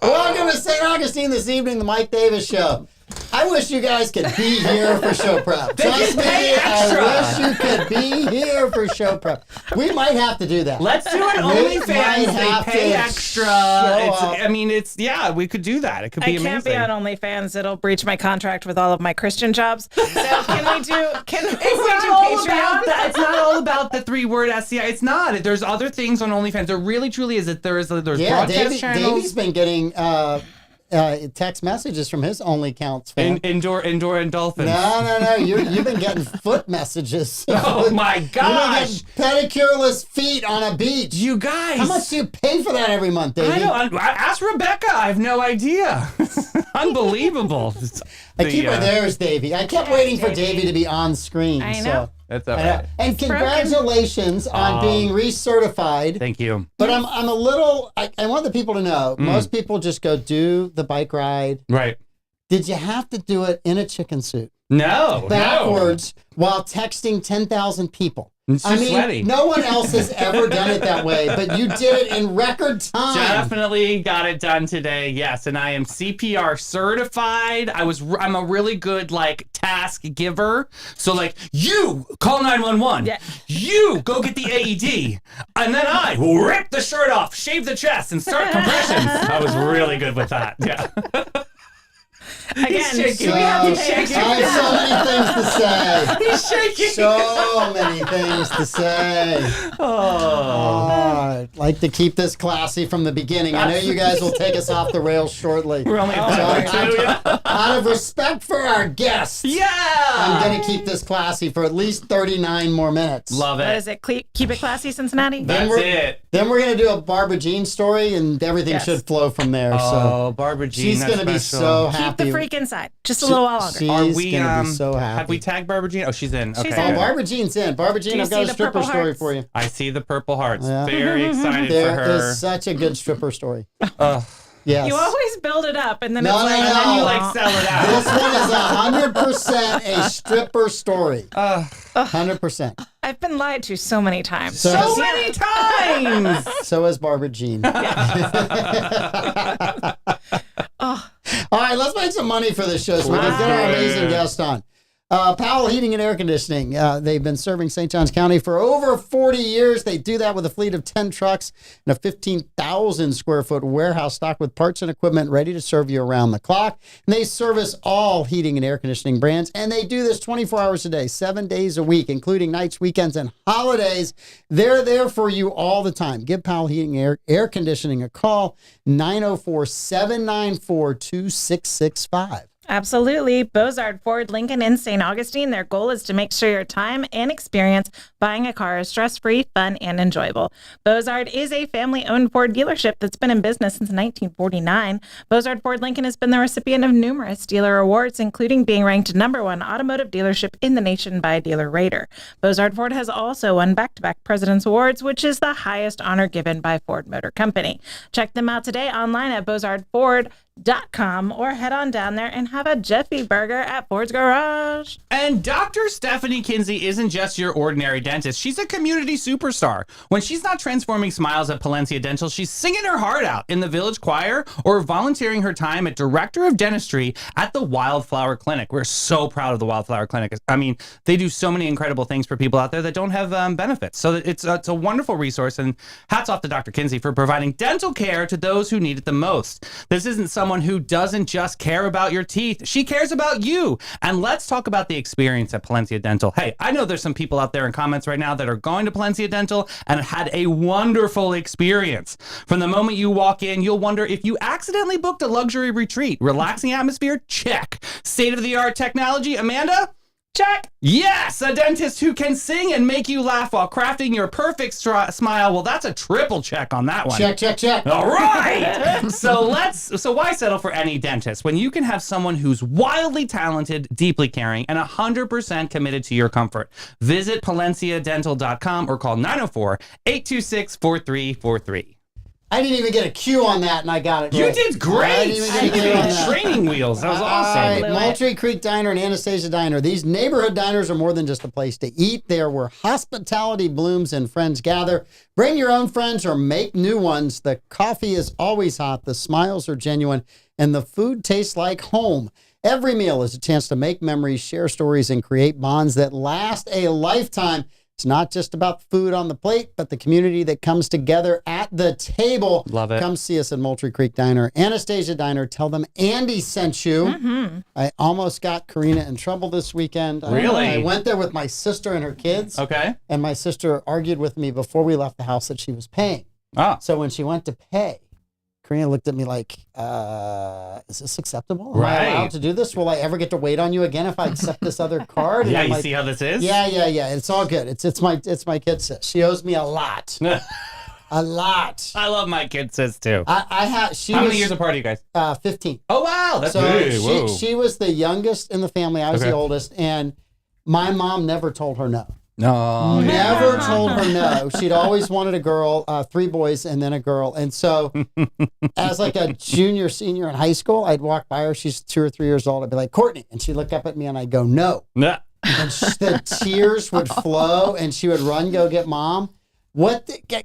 Welcome to St. Augustine this evening, the Mike Davis Show. I wish you guys could be here for show prep. Trust me, I wish you could be here for show prep. We might have to do that. Let's do an OnlyFans. They pay extra. We could do that. It could be amazing. I can't be on OnlyFans. It'll breach my contract with all of my Christian jobs. So can we do Patreon? It's not all about the 3-word SCI. It's not. There's other things on OnlyFans. There really, truly is. There's broadcast channels. Davey's been getting text messages from his only counts fan. Indoor and dolphins. No. You've been getting foot messages. Oh my gosh! Pedicureless feet on a beach. You guys, how much do you pay for that every month, Davey? I know. Ask Rebecca. I have no idea. Unbelievable. There's Davey. I kept waiting for Davey to be on screen. I know. So. That's all right. And congratulations on being recertified. Thank you. But I'm a little, I want the people to know, most people just go do the bike ride. Right. Did you have to do it in a chicken suit? No. Backwards while texting 10,000 people. It's just sweaty. No one else has ever done it that way, but you did it in record time. Definitely got it done today, yes. And I am CPR certified. I'm a really good task giver. So you call 911. Yeah. You go get the AED, and then I will rip the shirt off, shave the chest, and start compressions. I was really good with that. Yeah. Again, he's shaking. I have so many things to say. He's shaking. So many things to say. I'd like to keep this classy from the beginning. I know you guys will take us off the rails shortly. We're only out of respect for our guests. Yeah. I'm going to keep this classy for at least 39 more minutes. Love it. What is it? Keep it classy, Cincinnati? That's it. Then we're going to do a Barbara Jean story, and everything should flow from there. Oh, Barbara Jean. She's going to be so happy. Keep the freak inside. Just a little while longer. She's going to be so happy. Have we tagged Barbara Jean? Oh, she's in. Okay. She's in. Barbara Jean's in. Barbara Jean, I've got a stripper story for you. I see the purple hearts. Yeah. Very excited for her. There is such a good stripper story. Yes. You always build it up, and then and then you sell it out. This one is 100% a stripper story. 100%. I've been lied to so many times. So many times. So is Barbara Jean. All right, let's make some money for this show so we can get our amazing guest on. Powell Heating and Air Conditioning. They've been serving St. Johns County for over 40 years. They do that with a fleet of 10 trucks and a 15,000 square foot warehouse stocked with parts and equipment ready to serve you around the clock. And they service all heating and air conditioning brands. And they do this 24 hours a day, 7 days a week, including nights, weekends, and holidays. They're there for you all the time. Give Powell Heating and Air Conditioning a call, 904-794-2665. Absolutely. Bozard Ford Lincoln in St. Augustine. Their goal is to make sure your time and experience buying a car is stress-free, fun, and enjoyable. Bozard is a family-owned Ford dealership that's been in business since 1949. Bozard Ford Lincoln has been the recipient of numerous dealer awards, including being ranked #1 automotive dealership in the nation by Dealer Rater. Bozard Ford has also won back-to-back President's Awards, which is the highest honor given by Ford Motor Company. Check them out today online at bozardford.com or head on down there and have a Jeffy Burger at Ford's Garage. And Dr. Stephanie Kinsey isn't just your ordinary dentist. She's a community superstar. When she's not transforming smiles at Palencia Dental, she's singing her heart out in the village choir or volunteering her time at Director of Dentistry at the Wildflower Clinic. We're so proud of the Wildflower Clinic. I mean, they do so many incredible things for people out there that don't have benefits. So it's a wonderful resource, and hats off to Dr. Kinsey for providing dental care to those who need it the most. This isn't someone who doesn't just care about your teeth. She cares about you. And let's talk about the experience at Palencia Dental. Hey, I know there's some people out there in comments right now that are going to Palencia Dental and had a wonderful experience. From the moment you walk in, you'll wonder if you accidentally booked a luxury retreat. Relaxing atmosphere? Check. State-of-the-art technology? Amanda? Check. Yes, a dentist who can sing and make you laugh while crafting your perfect smile. Well, that's a triple check on that one. Check, check, check. All right. So why settle for any dentist when you can have someone who's wildly talented, deeply caring, and 100% committed to your comfort? Visit PalenciaDental.com or call 904-826-4343. I didn't even get a cue on that, and I got it. You right. did great. I didn't even get a cue on that. Training wheels. That was awesome. All right, Moultrie Creek Diner and Anastasia Diner. These neighborhood diners are more than just a place to eat. They are where hospitality blooms and friends gather. Bring your own friends or make new ones. The coffee is always hot. The smiles are genuine, and the food tastes like home. Every meal is a chance to make memories, share stories, and create bonds that last a lifetime. It's not just about food on the plate, but the community that comes together at the table. Love it. Come see us at Moultrie Creek Diner, Anastasia Diner. Tell them Andy sent you. Mm-hmm. I almost got Karina in trouble this weekend. Really? I went there with my sister and her kids. Okay. And my sister argued with me before we left the house that she was paying. Oh. So when she went to pay, Karina looked at me like, is this acceptable? Am I Right. allowed to do this? Will I ever get to wait on you again if I accept this other card? And Yeah, I'm you like, see how this is? yeah. It's all good. It's my kid sis. She owes me a lot. A lot. I love my kid sis too. I have. How many years apart are you guys? 15. Oh, wow. That's So big. Whoa. she was the youngest in the family. I was Okay. the oldest, and my mom never told her no. No. Never told her no. She'd always wanted a girl, 3 boys, and then a girl. And so, as like a junior, senior in high school, I'd walk by her. She's 2 or 3 years old. I'd be like, Courtney, and she'd look up at me, and I'd go, no. Nah. And the tears would flow, and she would run, go get mom.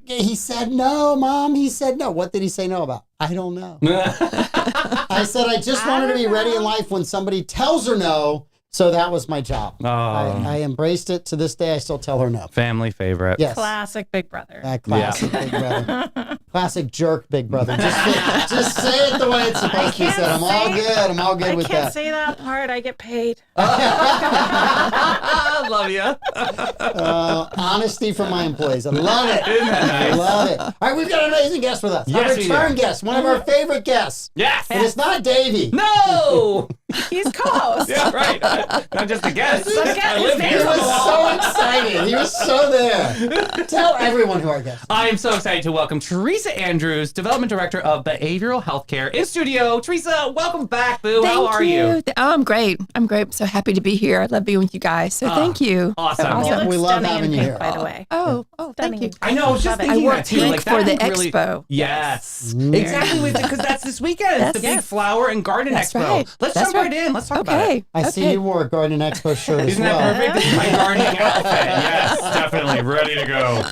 He said no, Mom. He said no. What did he say no about? I don't know. I said I just want her to be ready in life when somebody tells her no. So that was my job. Oh. I embraced it. To this day, I still tell her no. Family favorite. Yes. Classic Big Brother. Classic Big Brother. Classic jerk Big Brother. Just say it the way it's supposed to be said. I'm all good. I'm all good with I can't that. say that part. I get paid. I love you. Honesty from my employees. I love it. Isn't that nice? I love it. All right, we've got an amazing guest with us. Yes, Our we return do. guest. One of our favorite guests. Yes. And it's not Davey. No. He's co-host. Yeah, right. Not just a guest. So again, I his live name's He here. on was the so excited. He was so there. Tell everyone who our guest is. I am so excited to welcome Teresa Andrews, Development Director of Behavioral Healthcare in studio. Teresa, welcome back, boo. How are you? Oh, I'm great. I'm so happy to be here. I love being with you guys. So thank you. Awesome. You look We love stunning having in you pink, here. by the way. Oh, thank you. I know. I was just Love it. thinking I wore that too. pink Like, for that the would really... expo. Yes. Exactly. Because that's this weekend. It's the big Yes. flower and garden That's expo. right. Let's That's jump right right. in. Let's talk about it. Okay. I see you wore a Garden Expo shirt as Isn't well. that perfect? This is my gardening outfit. Yes, definitely. Ready to go.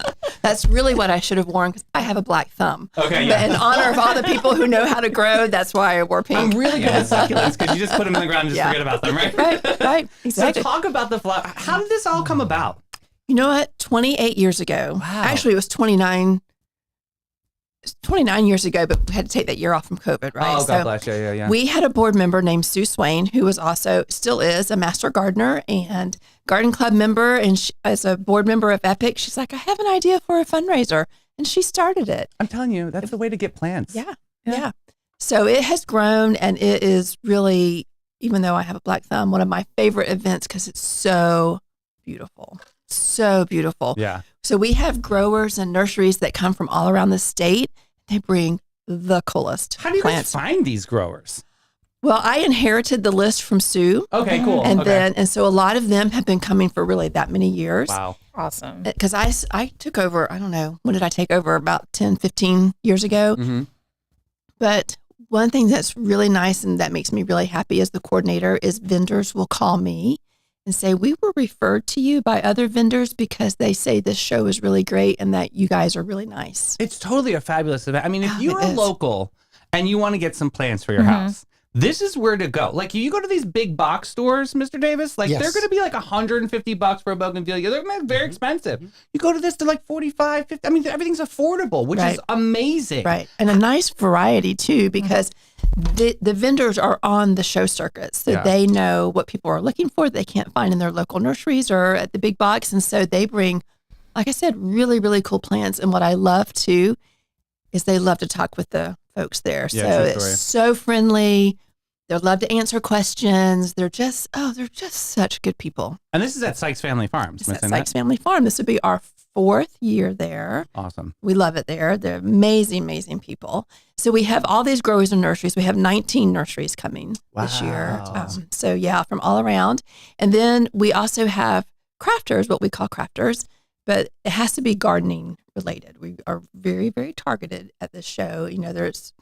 That's really what I should have worn because I have a black thumb. Okay, But yeah. in honor of all the people who know how to grow, that's why I wore pink. I'm really good at succulents because you just put them in the ground and just Yeah. forget about them, right? Right. Exactly. So talk about the flower. How did this all come about? You know what? 28 years ago. Actually, it was 29 years ago, but we had to take that year off from COVID, right? Oh, God bless you. Yeah. We had a board member named Sue Swain, who was also, still is, a master gardener and garden club member. And she, as a board member of Epic, she's like, I have an idea for a fundraiser. And she started it. I'm telling you, that's the way to get plants. Yeah. So it has grown, and it is really, even though I have a black thumb, one of my favorite events because it's so beautiful. So beautiful. Yeah. So we have growers and nurseries that come from all around the state. They bring the coolest How do you plants. guys find these growers? Well, I inherited the list from Sue. Okay, cool. And okay. and so a lot of them have been coming for really that many years. Wow. Awesome. Because I took over, I don't know, when did I take over? About 10, 15 years ago. Mm-hmm. But one thing that's really nice and that makes me really happy as the coordinator is vendors will call me and say, we were referred to you by other vendors because they say this show is really great and that you guys are really nice. It's totally a fabulous event. I mean, if Oh, you're it a is. local and you want to get some plants for your house, this is where to go. Like, you go to these big box stores, Mr. Davis, like Yes. they're going to be like $150 for a bougainvillea. They're very expensive. You go to this, they're like 45, 50. I mean, everything's affordable, which is Right. amazing. Right. And a nice variety too, because the vendors are on the show circuit. So Yeah. they know what people are looking for that they can't find in their local nurseries or at the big box. And so they bring, like I said, really, really cool plants. And what I love too is they love to talk with the folks there. Yeah, so true it's story. so friendly. They love to answer questions. They're just such good people. And this is at Sykes Family Farms. It's am I at saying Sykes Family Farm. This would be our 4th year there. that? Awesome. We love it there. They're amazing, amazing people. So we have all these growers and nurseries. We have 19 nurseries coming this year. Wow. So yeah, from all around. And then we also have crafters, what we call crafters, but it has to be gardening related. We are very, very targeted at this show. You know, there's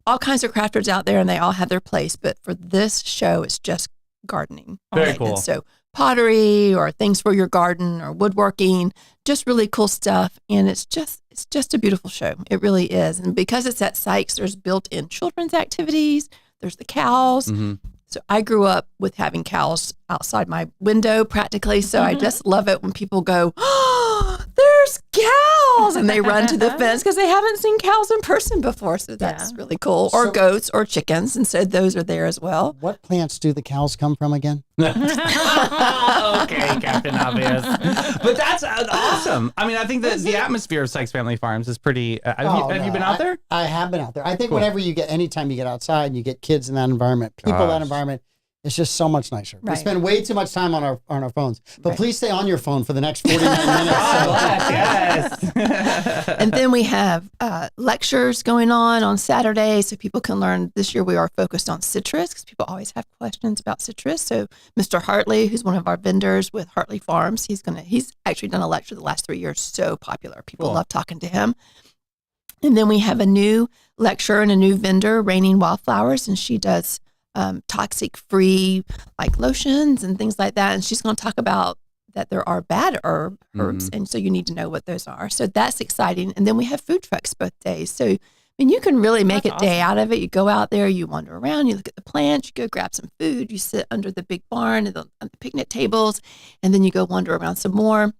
all kinds of crafters out there and they all have their place, but for this show, it's just gardening. Very cool. So pottery or things for your garden or woodworking, just really cool stuff. And it's just a beautiful show. It really is. And because it's at Sykes, there's built-in children's activities. There's the cows. Mm-hmm. So I grew up with having cows outside my window practically. So I just love it when people go, oh, there's cows. And they run to the fence because they haven't seen cows in person before. So that's really cool. Or goats or chickens. And so those are there as well. What plants do the cows come from again? Okay, Captain Obvious. But that's awesome. I mean, I think that the atmosphere of Sykes Family Farms is pretty. Have you been out there? I have been out there. I think whenever anytime you get outside and you get kids in that environment, people in that environment, it's just so much nicer. Right. We spend way too much time on our phones. But please stay on your phone for the next 49 minutes. Yes. And then we have lectures going on Saturday so people can learn. This year we are focused on citrus because people always have questions about citrus. So Mr. Hartley, who's one of our vendors with Hartley Farms, he's actually done a lecture the last 3 years. So popular. People love talking to him. And then we have a new lecturer and a new vendor, Raining Wildflowers, and she does toxic-free like lotions and things like that. And she's going to talk about that there are bad herbs, and so you need to know what those are. So that's exciting. And then we have food trucks both days. So I mean, you can really make a day out of it. You go out there, you wander around, you look at the plants, you go grab some food, you sit under the big barn and on the picnic tables, and then you go wander around some more.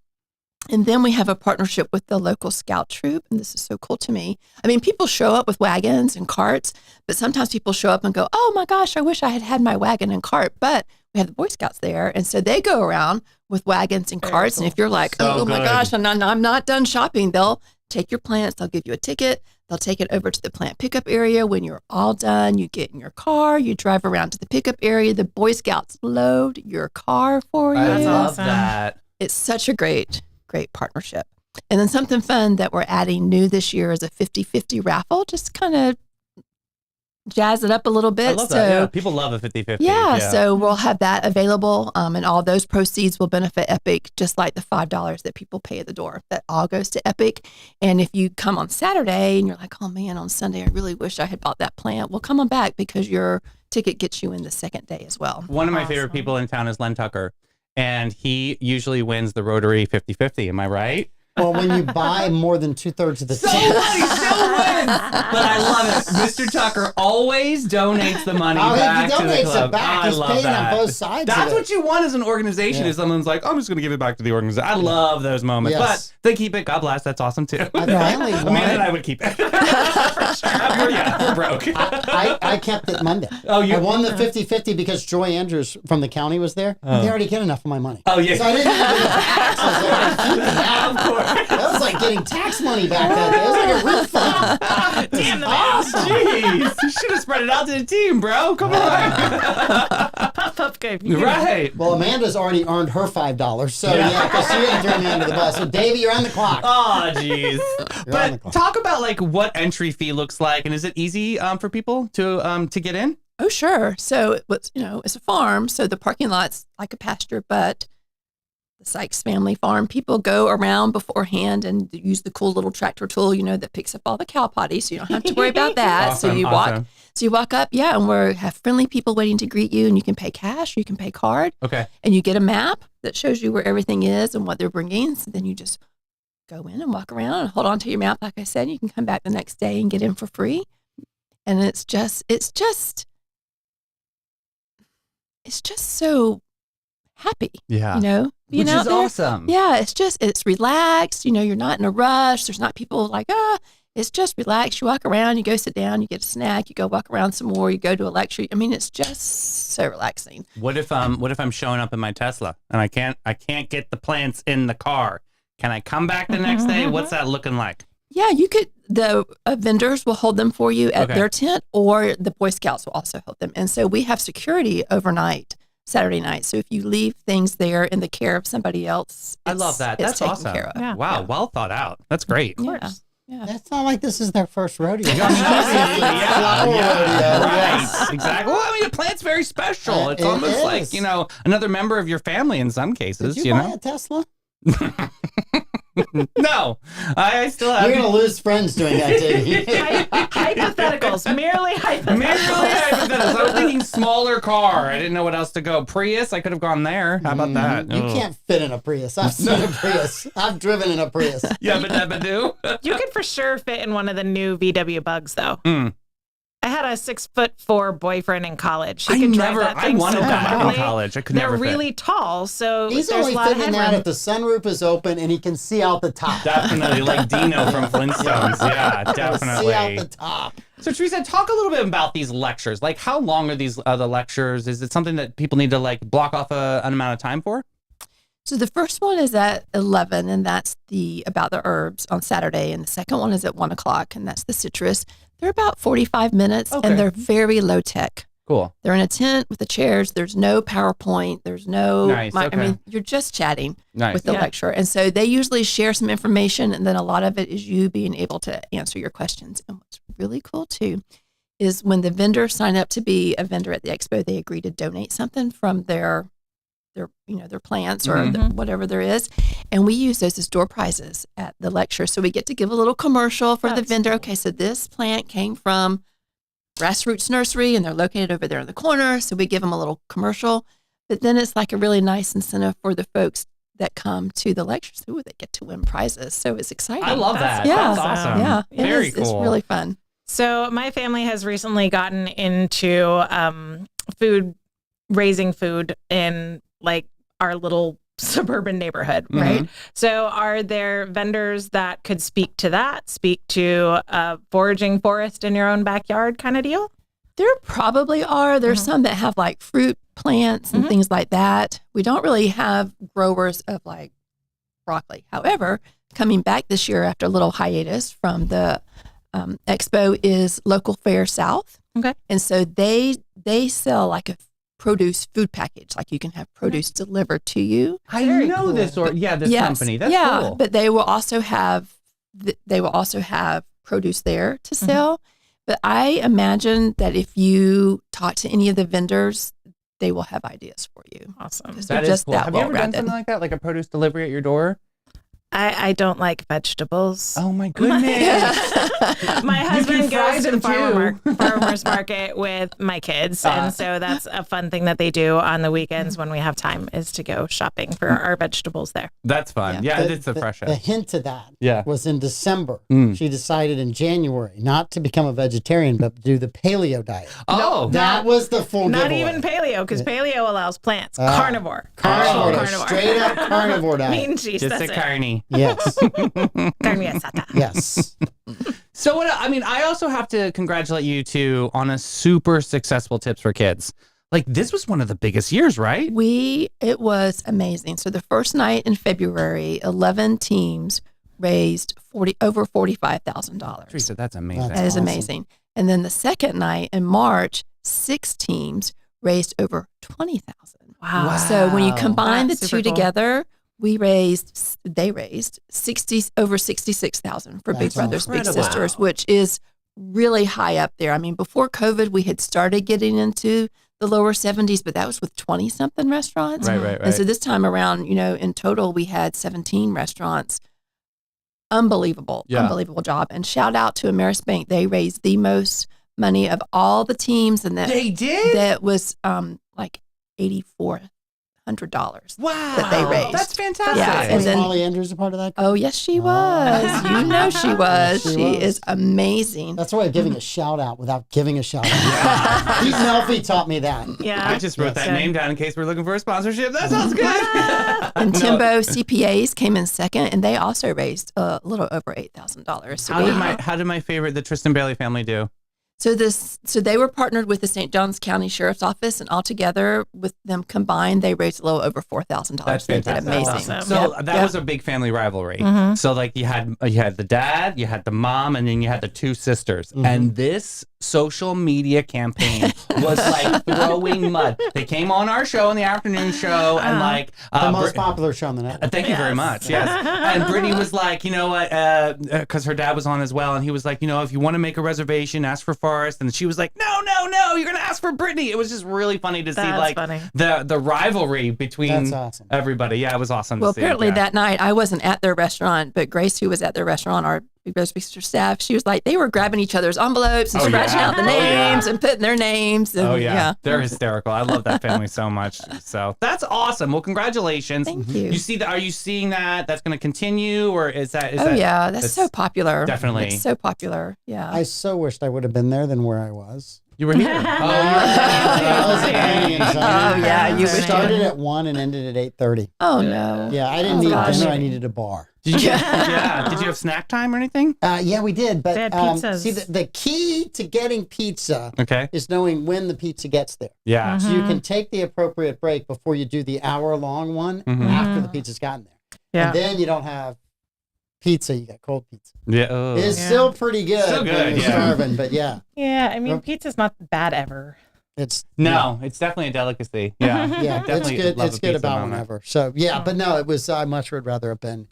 And then we have a partnership with the local scout troop. And this is so cool to me. I mean, people show up with wagons and carts, but sometimes people show up and go, oh my gosh, I wish I had my wagon and cart. But we have the Boy Scouts there. And so they go around with wagons and carts. Cool. And if you're like, my gosh, I'm not done shopping, they'll take your plants. They'll give you a ticket. They'll take it over to the plant pickup area. When you're all done, you get in your car, you drive around to the pickup area. The Boy Scouts load your car for you. I love that. It's such a great partnership. And then something fun that we're adding new this year is a 50-50 raffle, just kind of jazz it up a little bit. I love that. Yeah, people love a 50-50. Yeah, so we'll have that available, and all those proceeds will benefit Epic, just like the $5 that people pay at the door. That all goes to Epic. And if you come on Saturday and you're like, oh man, on Sunday, I really wish I had bought that plant, well, come on back because your ticket gets you in the second day as well. One of my favorite people in town is Len Tucker. And he usually wins the Rotary 50-50. Am I right? Well, when you buy more than 2/3 of the ticket. He still wins. But I love it. Mr. Tucker always donates the money back he to the donates club. it back. He's paying on both sides. That's what you want as an organization. Is someone's like, I'm just going to give it back to the organization. I love those moments. Yes. But they keep it. God bless. That's awesome too. Amanda and I would keep it. For sure. We're broke. I kept it Monday. Oh, I won the 50-50 because Joy Andrews from the county was there. They already get enough of my money. Oh, yeah. So I didn't even get tax. I was like, I'm keeping that. Of course. That was like getting tax money back then. It was like a refund. Damn the Awesome. Jeez. You should have spread it out to the team, bro. Come on. Puff gave Right. Well, Amanda's already earned her $5. So, because she didn't throw me under the bus. So, Davey, you're on the clock. Oh, jeez. But talk about like what entry fee looks like, and is it easy for people to get in? Oh, sure. So it's a farm. So the parking lot's like a pasture, but the Sykes Family Farm, people go around beforehand and use the cool little tractor tool, that picks up all the cow potty. So you don't have to worry about that. Awesome, So you walk up, and we have friendly people waiting to greet you, and you can pay cash, you can pay card. Okay. And you get a map that shows you where everything is and what they're bringing. So then you just go in and walk around and hold on to your map. Like I said, you can come back the next day and get in for free. And it's just so happy. Yeah. Being Which out is there. awesome. Yeah, it's relaxed. You're not in a rush. There's not people like, it's just relaxed. You walk around, you go sit down, you get a snack, you go walk around some more, you go to a lecture. I mean, it's just so relaxing. What if I'm showing up in my Tesla and I can't get the plants in the car? Can I come back the next day? What's that looking like? Yeah, you could. The vendors will hold them for you at their tent, or the Boy Scouts will also hold them. And so we have security overnight, Saturday night. So if you leave things there in the care of somebody else, I love that. That's awesome. Yeah. Wow, well thought out. That's great. Yeah. It's not like this is their first rodeo. Right, exactly. Well, I mean, a plant's very special. It's almost like, another member of your family in some cases. Did you buy a Tesla? No, I still have. You're going to lose friends doing that, Davey. Hypotheticals, merely hypotheticals. Merely hypotheticals. I was thinking smaller car. I didn't know what else to go. Prius, I could have gone there. How about that? You can't fit in a Prius. I've seen a Prius. I've driven in a Prius. Yeah, but do. You could for sure fit in one of the new VW Bugs, though. Mm. I had a 6'4" boyfriend in college. He I could never. drive that I thing wanted so that in badly. college. I could They're never fit. really tall, so He's there's only a lot of fitting that headroom. if the sunroof is open and he can see out the top. Definitely, like Dino from Flintstones. Yeah, See out definitely. the top. So Teresa, talk a little bit about these lectures. Like, how long are these the lectures? Is it something that people need to like block off an amount of time for? So the first one is at 11, and that's about the herbs on Saturday. And the second one is at 1 o'clock, and that's the citrus. They're about 45 minutes, Okay. and they're very low tech. Cool. They're in a tent with the chairs. There's no PowerPoint. There's no, Nice, okay. I mean, you're just chatting Nice. with the Yeah. lecturer. And so they usually share some information, and then a lot of it is you being able to answer your questions. And what's really cool too is when the vendors sign up to be a vendor at the expo, they agree to donate something from their plants or whatever there is. And we use those as door prizes at the lecture. So we get to give a little commercial for the That's vendor. cool. Okay, so this plant came from Grassroots Nursery and they're located over there in the corner. So we give them a little commercial. But then it's like a really nice incentive for the folks that come to the lectures. Ooh, they get to win prizes. So it's exciting. I love That's that. Yeah. That's awesome. Yeah, it Very is. cool. It's really fun. So my family has recently gotten into raising food in like our little suburban neighborhood, right? So are there vendors that could speak to that, speak to a foraging forest in your own backyard kind of deal? There probably are. There's some that have like fruit plants and things like that. We don't really have growers of like broccoli. However, coming back this year after a little hiatus from the expo is Local Fair South. Okay. And so they sell like a produce food package. Like you can have produce delivered to you. I Very know cool. this Yes. company. That's yeah, cool. but they will also have produce there to sell. But I imagine that if you talk to any of the vendors, they will have ideas for you. Awesome. Because That they're is just cool. that Have you ever done well-rounded. something like that, like a produce delivery at your door? I don't like vegetables. Oh my goodness! My husband fry goes to them the farmer's market with my kids. And so that's a fun thing that they do on the weekends when we have time is to go shopping for our vegetables there. That's fun. Yeah, it's a fresh. The hint to that Yeah. was in December. She decided in January not to become a vegetarian, but do the paleo diet. Oh, That was the full Not giveaway. even paleo, because paleo allows plants. Carnivore. Carnivore, Carnivore. straight up carnivore diet. Mean cheese. just That's a it. carny. Yes, Carne asada. yes. So what? I mean, I also have to congratulate you two on a super successful Tips for Kids. Like this was one of the biggest years, right? It was amazing. So the first night in February, 11 teams raised over $45,000. Teresa, that's amazing. That is awesome. amazing. And then the second night in March, 6 teams raised over $20,000. Wow. So when you combine That's the super two cool. together, they raised over $66,000 for Big That's Brothers Big incredible. Sisters, which is really high up there. I mean, before COVID, we had started getting into the lower 70s, but that was with 20 something restaurants. Right. And so this time around, in total, we had 17 restaurants. Unbelievable job. And shout out to Ameris Bank. They raised the most money of all the teams, and They did? that was like $8,400. Wow. that they raised. That's fantastic. Yeah, and Was then- Molly Andrews a part of that? Oh, yes, she was. You know she was. She She was. is amazing. That's why I'm giving a shout out without giving a shout out. Pete Melfi taught me that. Yeah. I just wrote that Good. name down in case we're looking for a sponsorship. That sounds good. And Timbo CPAs came in second, and they also raised a little over $8,000. So, How did my favorite, the Tristan Bailey family, do? so they were partnered with the St. Johns County Sheriff's Office, and altogether with them combined, they raised a little over $4,000. That's They did fantastic. amazing. Awesome. So Yep, that yep. was a big family rivalry. So like you had the dad, you had the mom, and then you had the two sisters. And this social media campaign was like throwing mud. They came on our show, on the afternoon show, and like The most popular show on the network. Thank you very much. Yes. And Brittany was like, you know what? Because her dad was on as well. And he was like, if you want to make a reservation, ask for first, and she was like, no, you're gonna ask for Brittany. It was just really funny to see That's funny. the rivalry between That's awesome. everybody. Yeah, it was awesome Well, to see. apparently Yeah. that night I wasn't at their restaurant, but Grace, who was at their restaurant, our Big Brothers Big Sisters staff, she was like, they were grabbing each other's envelopes and Oh, scratching yeah. out the Oh, yeah. names and putting their names. And, Oh yeah. They're hysterical. I love that family so much. So that's awesome. Well, congratulations. Thank you. You see that? Are you seeing that? That's going to continue, or is that? Oh, yeah. That's so popular. Definitely. It's so popular. Yeah. I so wished I would have been there than where I was. You were here. I was at Canyon Sunday. Oh, yeah, you It would. started at 1 and ended at 8:30. Oh, no. Yeah, I didn't Oh, need gosh. dinner. I needed a bar. Did you? Did you have snack time or anything? Yeah, we did. But They had pizzas. see, the key to getting pizza Okay. is knowing when the pizza gets there. Yeah. So you can take the appropriate break before you do the hour-long one after the pizza's gotten there. Yeah. And then you don't have pizza. You got cold pizza. Yeah. Oh. It's Yeah. still pretty good. Still good, when you're yeah. starving, but yeah, Yeah, I mean, pizza's not bad ever. it's No, it's definitely a delicacy. Yeah. yeah, it's Definitely good. love It's a good pizza about moment. whenever. So yeah, but no, it was. I much would rather have been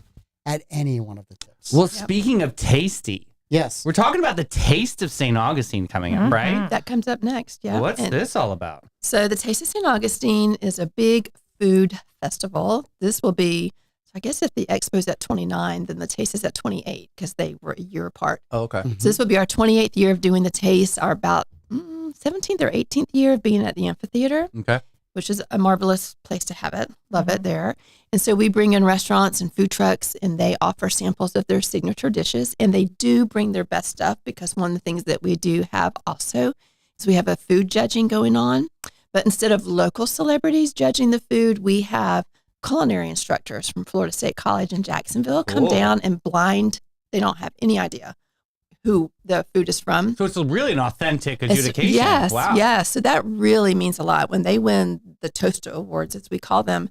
at any one of the tips. Well, speaking of tasty, Yes. we're talking about the Taste of St. Augustine coming up, right? That comes up next. Yeah. What's And this all about? So the Taste of St. Augustine is a big food festival. This will be, I guess if the expo's at 29, then the Taste is at 28 because they were a year apart. Oh, okay. So this will be our 28th year of doing the Taste, our about 17th or 18th year of being at the amphitheater, Okay. which is a marvelous place to have it. Love it there. And so we bring in restaurants and food trucks, and they offer samples of their signature dishes. And they do bring their best stuff because one of the things that we do have also is we have a food judging going on. But instead of local celebrities judging the food, we have culinary instructors from Florida State College in Jacksonville come Cool. down and blind. They don't have any idea who the food is from. So it's really an authentic It's- adjudication. Yes, Wow. yes. So that really means a lot. When they win the Toaster Awards, as we call them,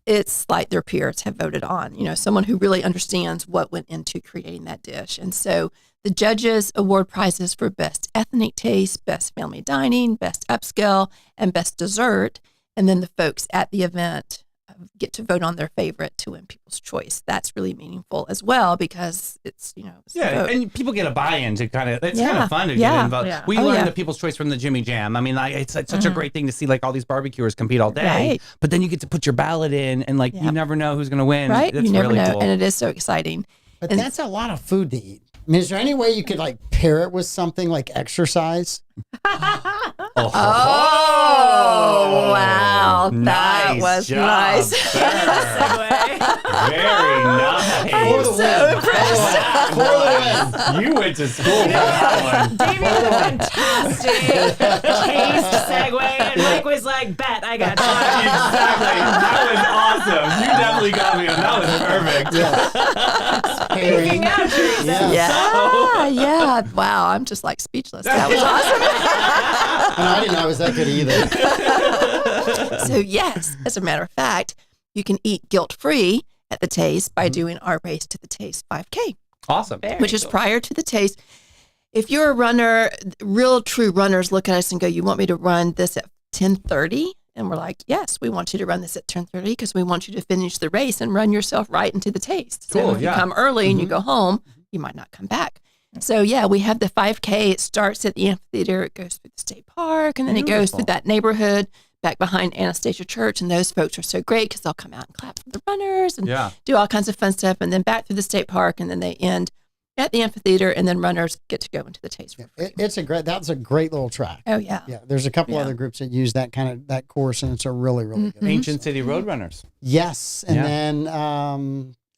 it's like their peers have voted on, someone who really understands what went into creating that dish. And so the judges award prizes for best ethnic taste, best family dining, best upscale, and best dessert. And then the folks at the event get to vote on their favorite to win People's Choice. That's really meaningful as well because it's, it's the Yeah, vote. and people get a buy-in to kind of, it's kind Yeah, of fun to get yeah. involved. Yeah. We Oh, learned yeah. the People's Choice from the Jimmy Jam. I mean, it's such a great thing to see like all these barbecuers compete all day, Right. but then you get to put your ballot in and like you Yep. never know who's going to win. Right? It's You never really know. cool. And it is so exciting. But And- that's a lot of food to eat. I mean, is there any way you could like pair it with something like exercise? Oh, wow. That Nice was job, nice. sir. Very nice. For the so win. impressed. For the win. You went to school for that one. Davey had a fantastic taste segue, and Mike was like, bet, I got you. Exactly. That was awesome. You definitely got me on. That was perfect. Pairing. Speaking of Teresa. Yeah. Yeah. Wow. I'm just like speechless. That was awesome. And I didn't know I was that good either. So, yes, as a matter of fact, you can eat guilt free at the Taste by doing our Race to the Taste 5K, Awesome. which is prior to the Taste. If you're a runner, real true runners look at us and go, you want me to run this at 10:30? And we're like, yes, we want you to run this at 10:30 because we want you to finish the race and run yourself right into the Taste. So Cool, if yeah. you come early and you go home, you might not come back. So yeah, we have the 5K. It starts at the amphitheater. It goes through the state park, and then it goes through that neighborhood back behind Anastasia Church. And those folks are so great because they'll come out and clap for the runners and Yeah. do all kinds of fun stuff. And then back through the state park, and then they end at the amphitheater, and then runners get to go into the Taste. That's a great little track. Oh yeah. Yeah, there's a couple Yeah. other groups that use that course, and it's a really good. Ancient City Roadrunners. Yes, and Yeah. then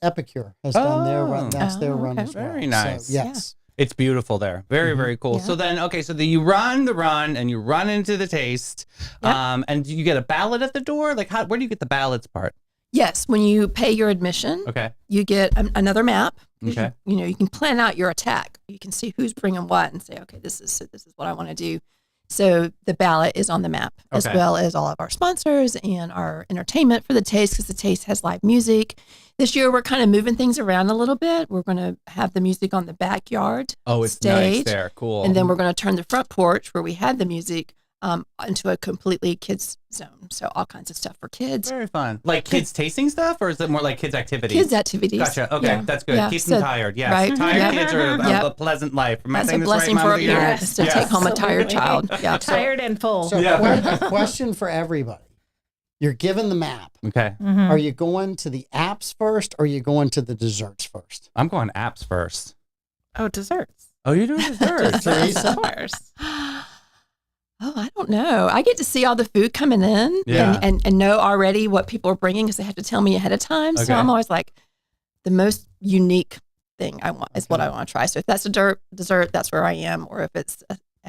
Epicure has done their run. That's their run okay. as well. Very nice. So, yes. It's beautiful there. Very, very cool. Yeah. So then, okay, so you run the run and you run into the Taste. Yep. And do you get a ballot at the door? Like, where do you get the ballots part? Yes, when you pay your admission, Okay. you get another map. 'Cause Okay. You can plan out your attack. You can see who's bringing what and say, okay, this is what I want to do. So the ballot is on the map, as Okay. well as all of our sponsors and our entertainment for the Taste, because the Taste has live music. This year, we're kind of moving things around a little bit. We're going to have the music on the backyard Oh, it's stage, nice there. Cool. and then we're going to turn the front porch where we had the music into a completely kids zone. So all kinds of stuff for kids. Very fun. Like kids tasting stuff, or is it more like kids activities? Kids activities. Gotcha. Okay, Yeah. that's good. Yeah. Keep So- them tired. Yes. right. Tired Yeah. kids are Yep. a pleasant life. Am I That's a saying this blessing right, for Mom a of the Year? parent to Yes. take home a tired Absolutely. child. Yeah. Tired and full. So Yeah. a question for everybody. You're given the map. Okay. Are you going to the apps first or are you going to the desserts first? I'm going apps first. Oh, desserts. Oh, you're doing desserts. Teresa? Of course. Oh, I don't know. I get to see all the food coming in Yeah. and know already what people are bringing because they have to tell me ahead of time. Okay. So I'm always like, the most unique thing I want is what I want to try. So if that's a dessert, that's where I am. Or if it's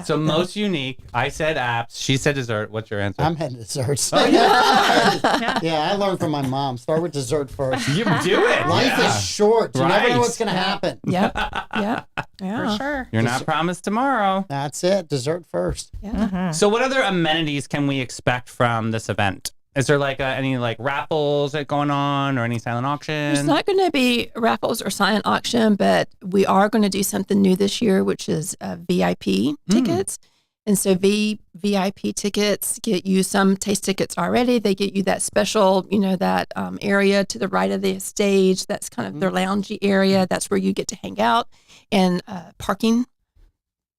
So most unique. I said apps. She said dessert. What's your answer? I'm heading to desserts. Oh, Yeah, I learned from my mom. Start with dessert first. You do it. Life Yeah. is short. You never Right. know what's going to happen. Yep. Yeah. For sure. You're not promised tomorrow. That's it. Dessert first. Yeah. So what other amenities can we expect from this event? Is there like any like raffles that going on or any silent auction? There's not going to be raffles or silent auction, but we are going to do something new this year, which is VIP tickets. And so VIP tickets get you some taste tickets already. They get you that special, that area to the right of the stage. That's kind of their loungy area. That's where you get to hang out. And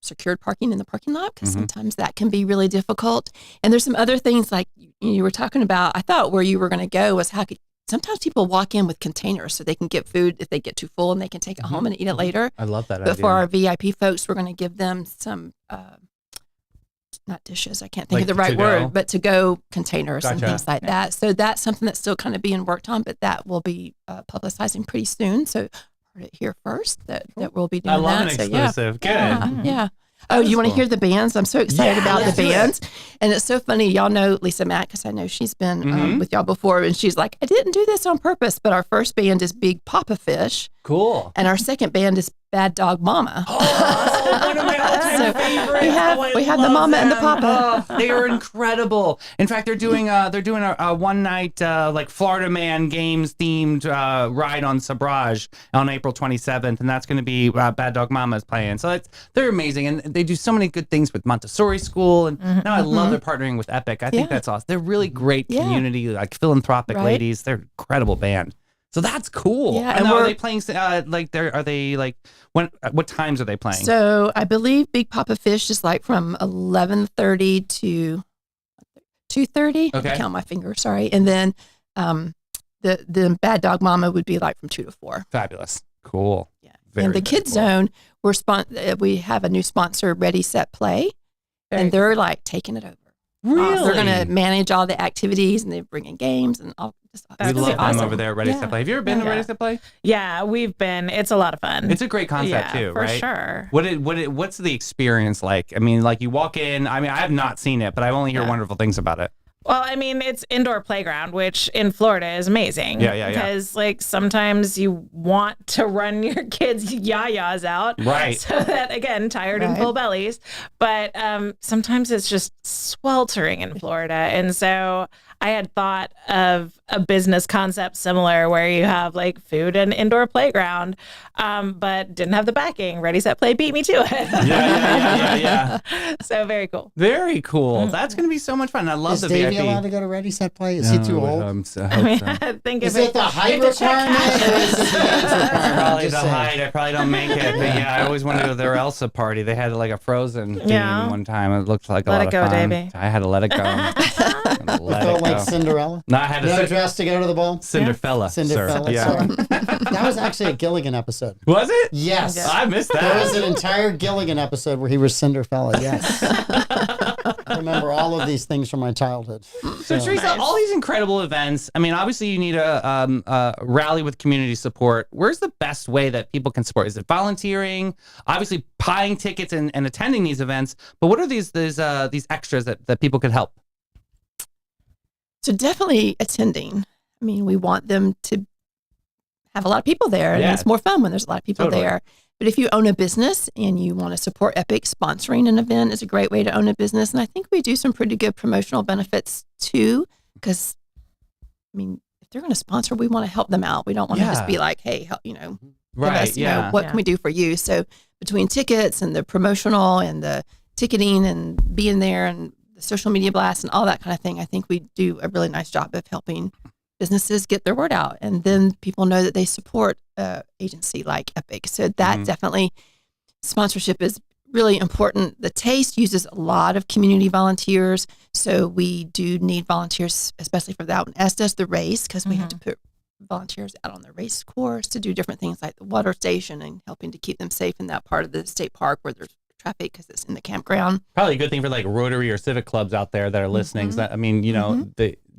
secured parking in the parking lot, because sometimes that can be really difficult. And there's some other things like you were talking about. I thought where you were going to go was sometimes people walk in with containers so they can get food if they get too full and they can take it home and eat it later. I love that But idea. for our VIP folks, we're going to give them some, not dishes, I can't think Like of the right to-go? word, but to-go containers and Gotcha. things like that. So that's something that's still kind of being worked on, but that will be publicizing pretty soon. So heard it here first that we'll be doing I love that. an So, yeah. exclusive. Good. Yeah. Oh, That is you want to cool. hear the bands? I'm so excited Yeah, about the let's do it. bands. And it's so funny. Y'all know Lisa Mack because I know she's been with y'all before. And she's like, I didn't do this on purpose, but our first band is Big Papa Fish. Cool. And our second band is Bad Dog Mama. Oh, one of my all-time So favorites. we have the love mama and the them. papa. Oh, they are incredible. In fact, they're doing a one night like Florida Man Games themed ride on Sabrage on April 27th, and that's going to be Bad Dog Mama is playing. So they're amazing, and they do so many good things with Montessori School, and now I love they're partnering with Epic. I think that's awesome. They're really great community, like philanthropic Right. ladies. They're an incredible band. So that's cool. Yeah, and and now, are we're- they playing? Are they like what times are they playing? So I believe Big Papa Fish is like from 11:30 to 2:30. I Okay. have to count my fingers, sorry. And then the Bad Dog Mama would be like from 2 to 4. Fabulous. Cool. Yeah. Very, and the very Kids cool. Zone, we have a new sponsor, Ready, Set, Play. Very And they're like taking it over. Really? They're going to manage all the activities and they're bringing games and all. It's We That's love them awesome. over there at Ready Yeah. Set Play. Have you ever been to Yeah. Ready Set Play? Yeah, we've been. It's a lot of fun. It's a great concept yeah, too, for right? sure. What's the experience like? I mean, like you walk in. I mean, I have not seen it, but I only hear wonderful things about it. Well, I mean, it's indoor playground, which in Florida is amazing. Yeah. Because like sometimes you want to run your kids' yayas out, Right. So that again, tired and Right. full bellies. But sometimes it's just sweltering in Florida, and so I had thought of a business concept similar where you have like food and indoor playground, but didn't have the backing. Ready, Set, Play beat me to it. Yeah. So very cool. Very cool. That's going to be so much fun. I love Is the Davey VIP. allowed to go to Ready, Set, Play? Is he too old? I I mean, so. I think Is if it the height if it's a requirement or is it the age requirement? Probably Just the saying. height. I probably don't make it. But yeah, I always wanted to go to their Elsa party. They had like a Frozen theme Yeah. one time. It looked like a Let lot it go, of fun. Davey. I had to let it go. Let Felt it like go. Cinderella. No, I had to No sit. dress to go to the ball. Cinderfella. Cinderella. Sir. Yeah. Sorry. That was actually a Gilligan episode. Was it? Yes. I missed There was that. an entire Gilligan episode where he was Cinderella. Yes. I remember all of these things from my childhood. So Teresa, all these incredible events. I mean, obviously you need a rally with community support. Where's the best way that people can support? Is it volunteering? Obviously, buying tickets and attending these events. But what are these extras that people could help? So definitely attending. I mean, we want them to have a lot of people there, and Yeah. it's more fun when there's a lot of people Totally. there. But if you own a business and you want to support Epic, sponsoring an event is a great way to own a business. And I think we do some pretty good promotional benefits too, because I mean, if they're going to sponsor, we want to help them out. We don't want to just Yeah. be like, hey, help, give Right. us, Yeah. what Yeah. can we do for you? So between tickets and the promotional and the ticketing and being there and the the social media blasts and all that kind of thing. I think we do a really nice job of helping businesses get their word out. And then people know that they support an agency like Epic. So that definitely, sponsorship is really important. The Taste uses a lot of community volunteers. So we do need volunteers, especially for that one, as does the race, because we have to put volunteers out on the race course to do different things like the water station and helping to keep them safe in that part of the state park where there's traffic because it's in the campground. Probably a good thing for like Rotary or civic clubs out there that are listening. So that, I mean, you know,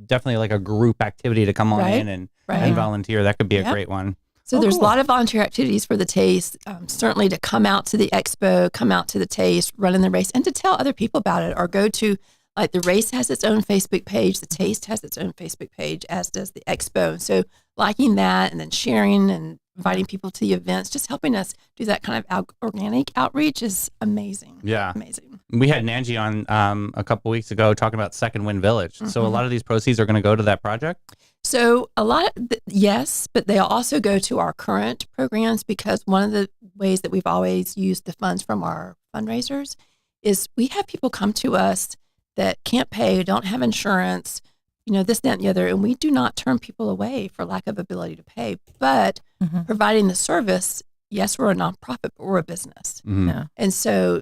definitely like a group activity to come on in and volunteer. That could be a great one. So there's a lot of volunteer activities for the Taste, certainly to come out to the expo, come out to the Taste, run in the race, and to tell other people about it, or go to, like, the race has its own Facebook page, the Taste has its own Facebook page, as does the expo. So liking that and then sharing and inviting people to the events, just helping us do that kind of organic outreach is amazing. Yeah. Amazing. We had Nanji on a couple weeks ago talking about Second Wind Village. So a lot of these proceeds are going to go to that project? So a lot, yes, but they'll also go to our current programs, because one of the ways that we've always used the funds from our fundraisers is we have people come to us that can't pay, don't have insurance, you know, this, that, and the other, and we do not turn people away for lack of ability to pay. But providing the service, yes, we're a nonprofit, but we're a business. Yeah. And so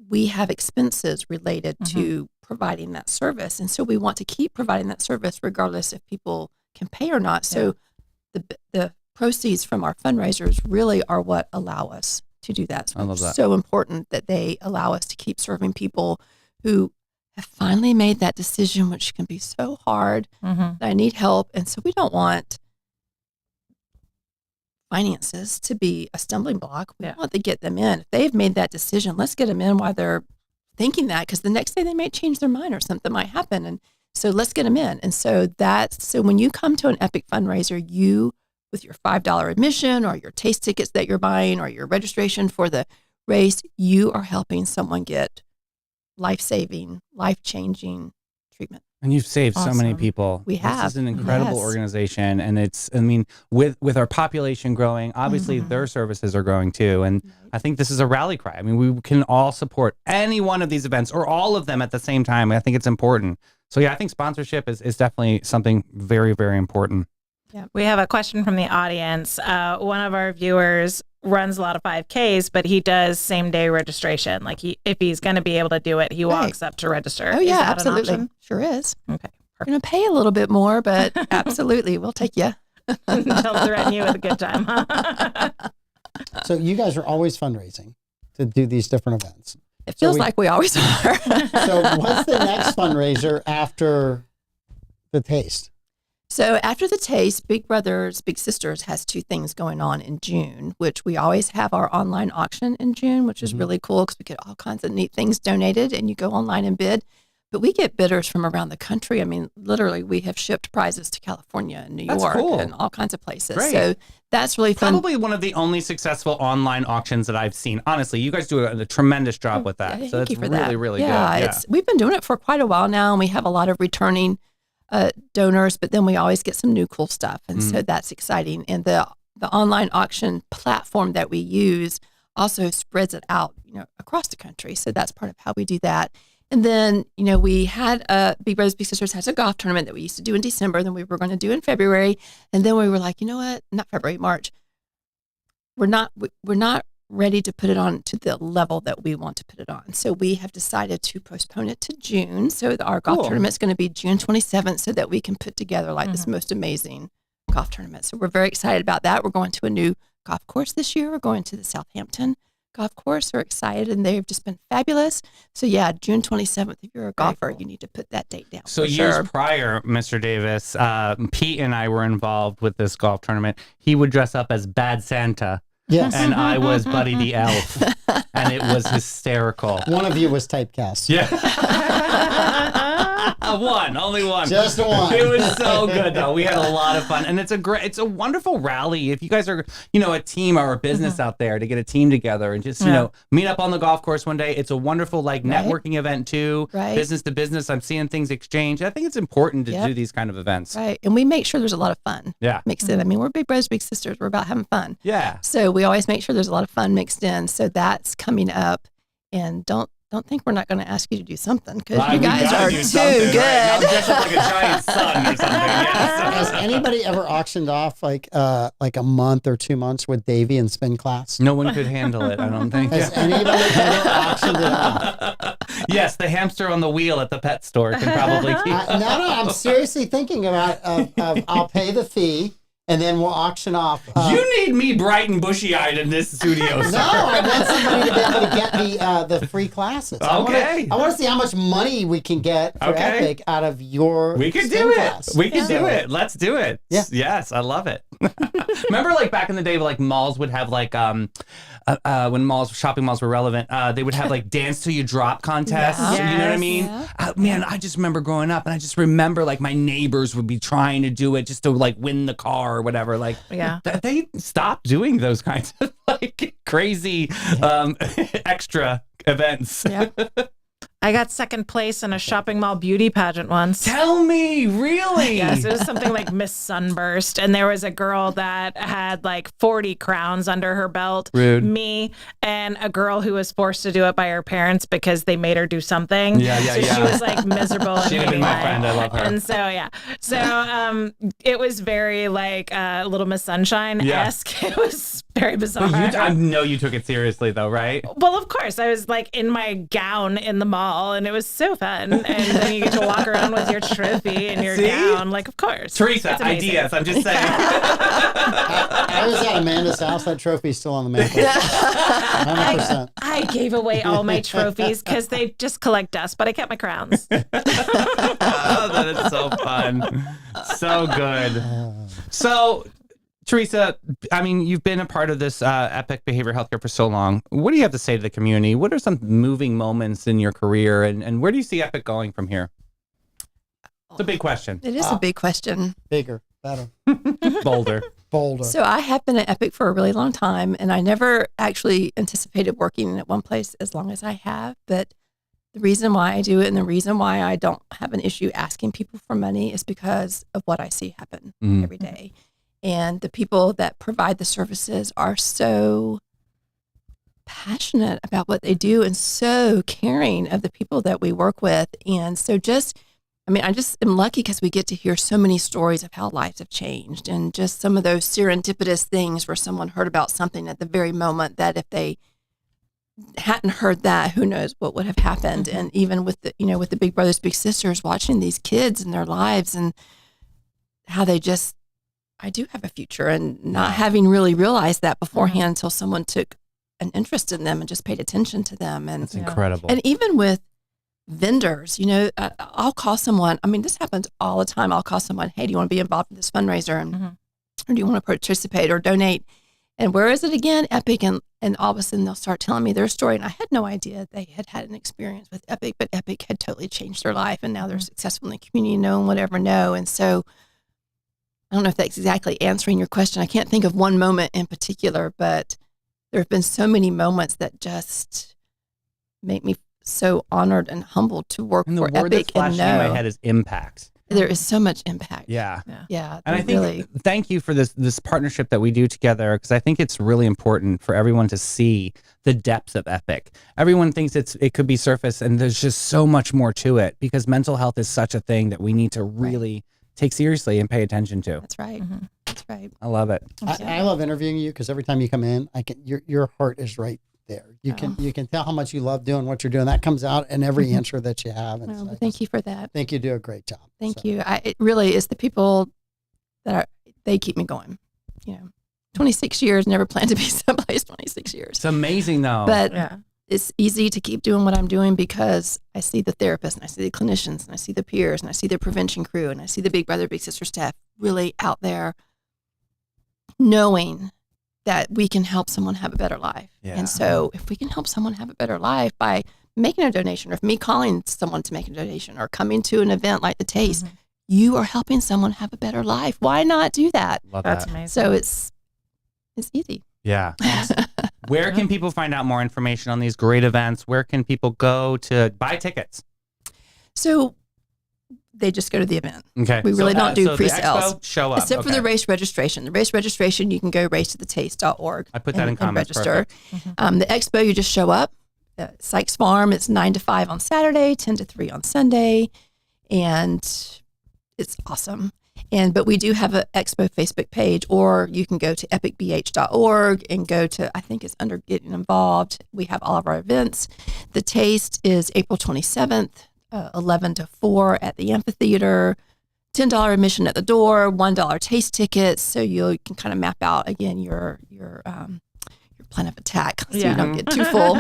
we have expenses related to providing that service. And so we want to keep providing that service regardless if people can pay or not. So the proceeds from our fundraisers really are what allow us to do that. So I love that. It's so important that they allow us to keep serving people who have finally made that decision, which can be so hard, that I need help. And so we don't want finances to be a stumbling block. We want to get them in. If they've made that decision, let's get them in while they're thinking that, because the next day they may change their mind or something might happen. And so let's get them in. And so so when you come to an Epic fundraiser, you, with your $5 admission or your Taste tickets that you're buying or your registration for the race, you are helping someone get life-saving, life-changing treatment. And you've saved so many people. We have. This is an incredible organization. And it's, I mean, with our population growing, obviously their services are growing too. And I think this is a rally cry. I mean, we can all support any one of these events or all of them at the same time. I think it's important. So yeah, I think sponsorship is definitely something very, very important. Yeah. We have a question from the audience. One of our viewers runs a lot of 5Ks, but he does same day registration. Like if he's going to be able to do it, he walks up to register. Oh yeah, absolutely. Sure is. Okay. We're going to pay a little bit more, but absolutely, we'll take you. They'll threaten you with a good time. So you guys are always fundraising to do these different events. It feels like we always are. So what's the next fundraiser after the Taste? So after the Taste, Big Brothers Big Sisters has two things going on in June, which we always have our online auction in June, which is really cool because we get all kinds of neat things donated and you go online and bid. But we get bidders from around the country. I mean, literally, we have shipped prizes to California and New York and all kinds of places. Great. So that's really fun. Probably one of the only successful online auctions that I've seen. Honestly, you guys do a tremendous job with that. Yeah, so that's really, really good. Yeah, we've been doing it for quite a while now, and we have a lot of returning donors, but then we always get some new cool stuff. And so that's exciting. And the online auction platform that we use also spreads it out, across the country. So that's part of how we do that. And then, we had Big Brothers Big Sisters has a golf tournament that we used to do in December, then we were going to do in February. And then we were like, you know what? Not February, March. We're not ready to put it on to the level that we want to put it on. So we have decided to postpone it to June. So our golf tournament is going to be June 27th so that we can put together this most amazing golf tournament. So we're very excited about that. We're going to a new golf course this year. We're going to the Southampton golf course. We're excited, and they've just been fabulous. So yeah, June 27th, if you're a golfer, you need to put that date down. So years prior, Mr. Davis, Pete and I were involved with this golf tournament. He would dress up as Bad Santa. Yes. And I was Buddy the Elf. And it was hysterical. One of you was typecast. Yeah. Only one. Just one. It was so good though. We had a lot of fun. And it's a wonderful rally. If you guys are, a team or a business out there, to get a team together and just, meet up on the golf course one day. It's a wonderful networking event too. Right. Business to business. I'm seeing things exchange. I think it's important to do these kind of events. Right. And we make sure there's a lot of fun mixed in. I mean, we're Big Brothers Big Sisters. We're about having fun. Yeah. So we always make sure there's a lot of fun mixed in. So that's coming up. And don't don't think we're not going to ask you to do something because Right, you we guys gotta are do too something, good. Right? Now dress up like a giant sun or something. Yes. Has anybody ever auctioned off like a month or 2 months with Davey in spin class? No one could handle it, I don't think. Has anybody ever auctioned it off? Yes, the hamster on the wheel at the pet store can probably keep. No, I'm seriously thinking about I'll pay the fee and then we'll auction off. You need me bright and bushy-eyed in this studio, sir. No, I want somebody to be able to get me the free classes. Okay. I want to see how much money we can get for Okay. Epic out of your We could spin do class. it. We could So- do it. Let's do it. Yeah. Yes, I love it. Remember, like back in the day, like malls would have like when shopping malls were relevant, they would have like dance till you drop contests. Yeah. You know what I Yes. mean? Yeah. Man, I just remember growing up, and I just remember like my neighbors would be trying to do it just to like win the car or whatever. Like, Yeah. they stopped doing those kinds of like crazy extra events. Yeah. I got second place in a shopping mall beauty pageant once. Tell me, really? Yes, it was something like Miss Sunburst, and there was a girl that had like 40 crowns under her belt. Rude. Me and a girl who was forced to do it by her parents because they made her do something. Yeah. So she was like miserable. She'd have been my friend. I love her. And so it was very like Little Miss Sunshine-esque. It was very bizarre. But I know you took it seriously, though, right? Well, of course. I was like in my gown in the mall, and it was so fun. And then you get to walk around with your trophy and your See? gown. Like, of course. Teresa, It's amazing. ideas. I'm just saying. I was at Amanda's house. That trophy's still on the mantle. 100%. I gave away all my trophies because they just collect dust, but I kept my crowns. Oh, that is so fun. So good. So, Teresa, I mean, you've been a part of this Epic Behavioral Healthcare for so long. What do you have to say to the community? What are some moving moments in your career, and where do you see Epic going from here? It's a big question. It is a big question. Bigger, better, Bolder. bolder. So I have been at Epic for a really long time, and I never actually anticipated working at one place as long as I have. But the reason why I do it and the reason why I don't have an issue asking people for money is because of what I see happen Mhm. every day. And the people that provide the services are so passionate about what they do and so caring of the people that we work with. And so I just am lucky because we get to hear so many stories of how lives have changed and just some of those serendipitous things where someone heard about something at the very moment that if they hadn't heard that, who knows what would have happened. Mm-hmm. And even with the Big Brothers, Big Sisters, watching these kids and their lives and how they just, I do have a future, and not having really realized that beforehand until someone took an interest in them and just paid attention to them. And That's incredible. and even with vendors, I'll call someone. I mean, this happens all the time. I'll call someone, hey, do you want to be involved in this fundraiser? And, or do you want to participate or donate? And where is it again? Epic. And all of a sudden they'll start telling me their story. And I had no idea they had an experience with Epic, but Epic had totally changed their life. And now they're successful in the community, no one would ever know. And so I don't know if that's exactly answering your question. I can't think of one moment in particular, but there have been so many moments that just make me so honored and humbled to work And the for word that's Epic and flashing in my know head is impact. there is so much impact. Yeah. Yeah. And I think really, thank you for this partnership that we do together, because I think it's really important for everyone to see the depth of Epic. Everyone thinks it could be surface, and there's just so much more to it, because mental health is such a thing that we need to really take seriously and pay attention to. that's right. That's right. I love it. I love interviewing you because every time you come in, your heart is right there. You can tell how much you love doing what you're doing. That comes out in every answer that you have. And Well, so thank you for that. I think you do a great job. Thank So, you. It really is the people that they keep me going. 26 years, never planned to be someplace 26 years. It's amazing, though. But Yeah. it's easy to keep doing what I'm doing because I see the therapists and I see the clinicians and I see the peers and I see the prevention crew and I see the Big Brother, Big Sister staff really out there knowing that we can help someone have a better life. Yeah. And so if we can help someone have a better life by making a donation, or if me calling someone to make a donation, or coming to an event like the Taste, you are helping someone have a better life. Why not do that? Love That's that. amazing. So it's easy. Yeah. Where can people find out more information on these great events? Where can people go to buy tickets? So they just go to the event. Okay. We really don't do so the pre-sales. expo, show up. Except for the race registration. The race registration, you can go racetothetaste.org. I put that in comments. register. Perfect. The expo, you just show up Sykes Farm. It's 9 to 5 on Saturday, 10 to 3 on Sunday, and it's awesome. But we do have an Expo Facebook page, or you can go to epicbh.org and go to, I think it's under Getting Involved. We have all of our events. The Taste is April 27th, 11 to 4 at the amphitheater. $10 admission at the door, $1 taste tickets, so you can kind of map out again your plan of attack, so you don't get too full.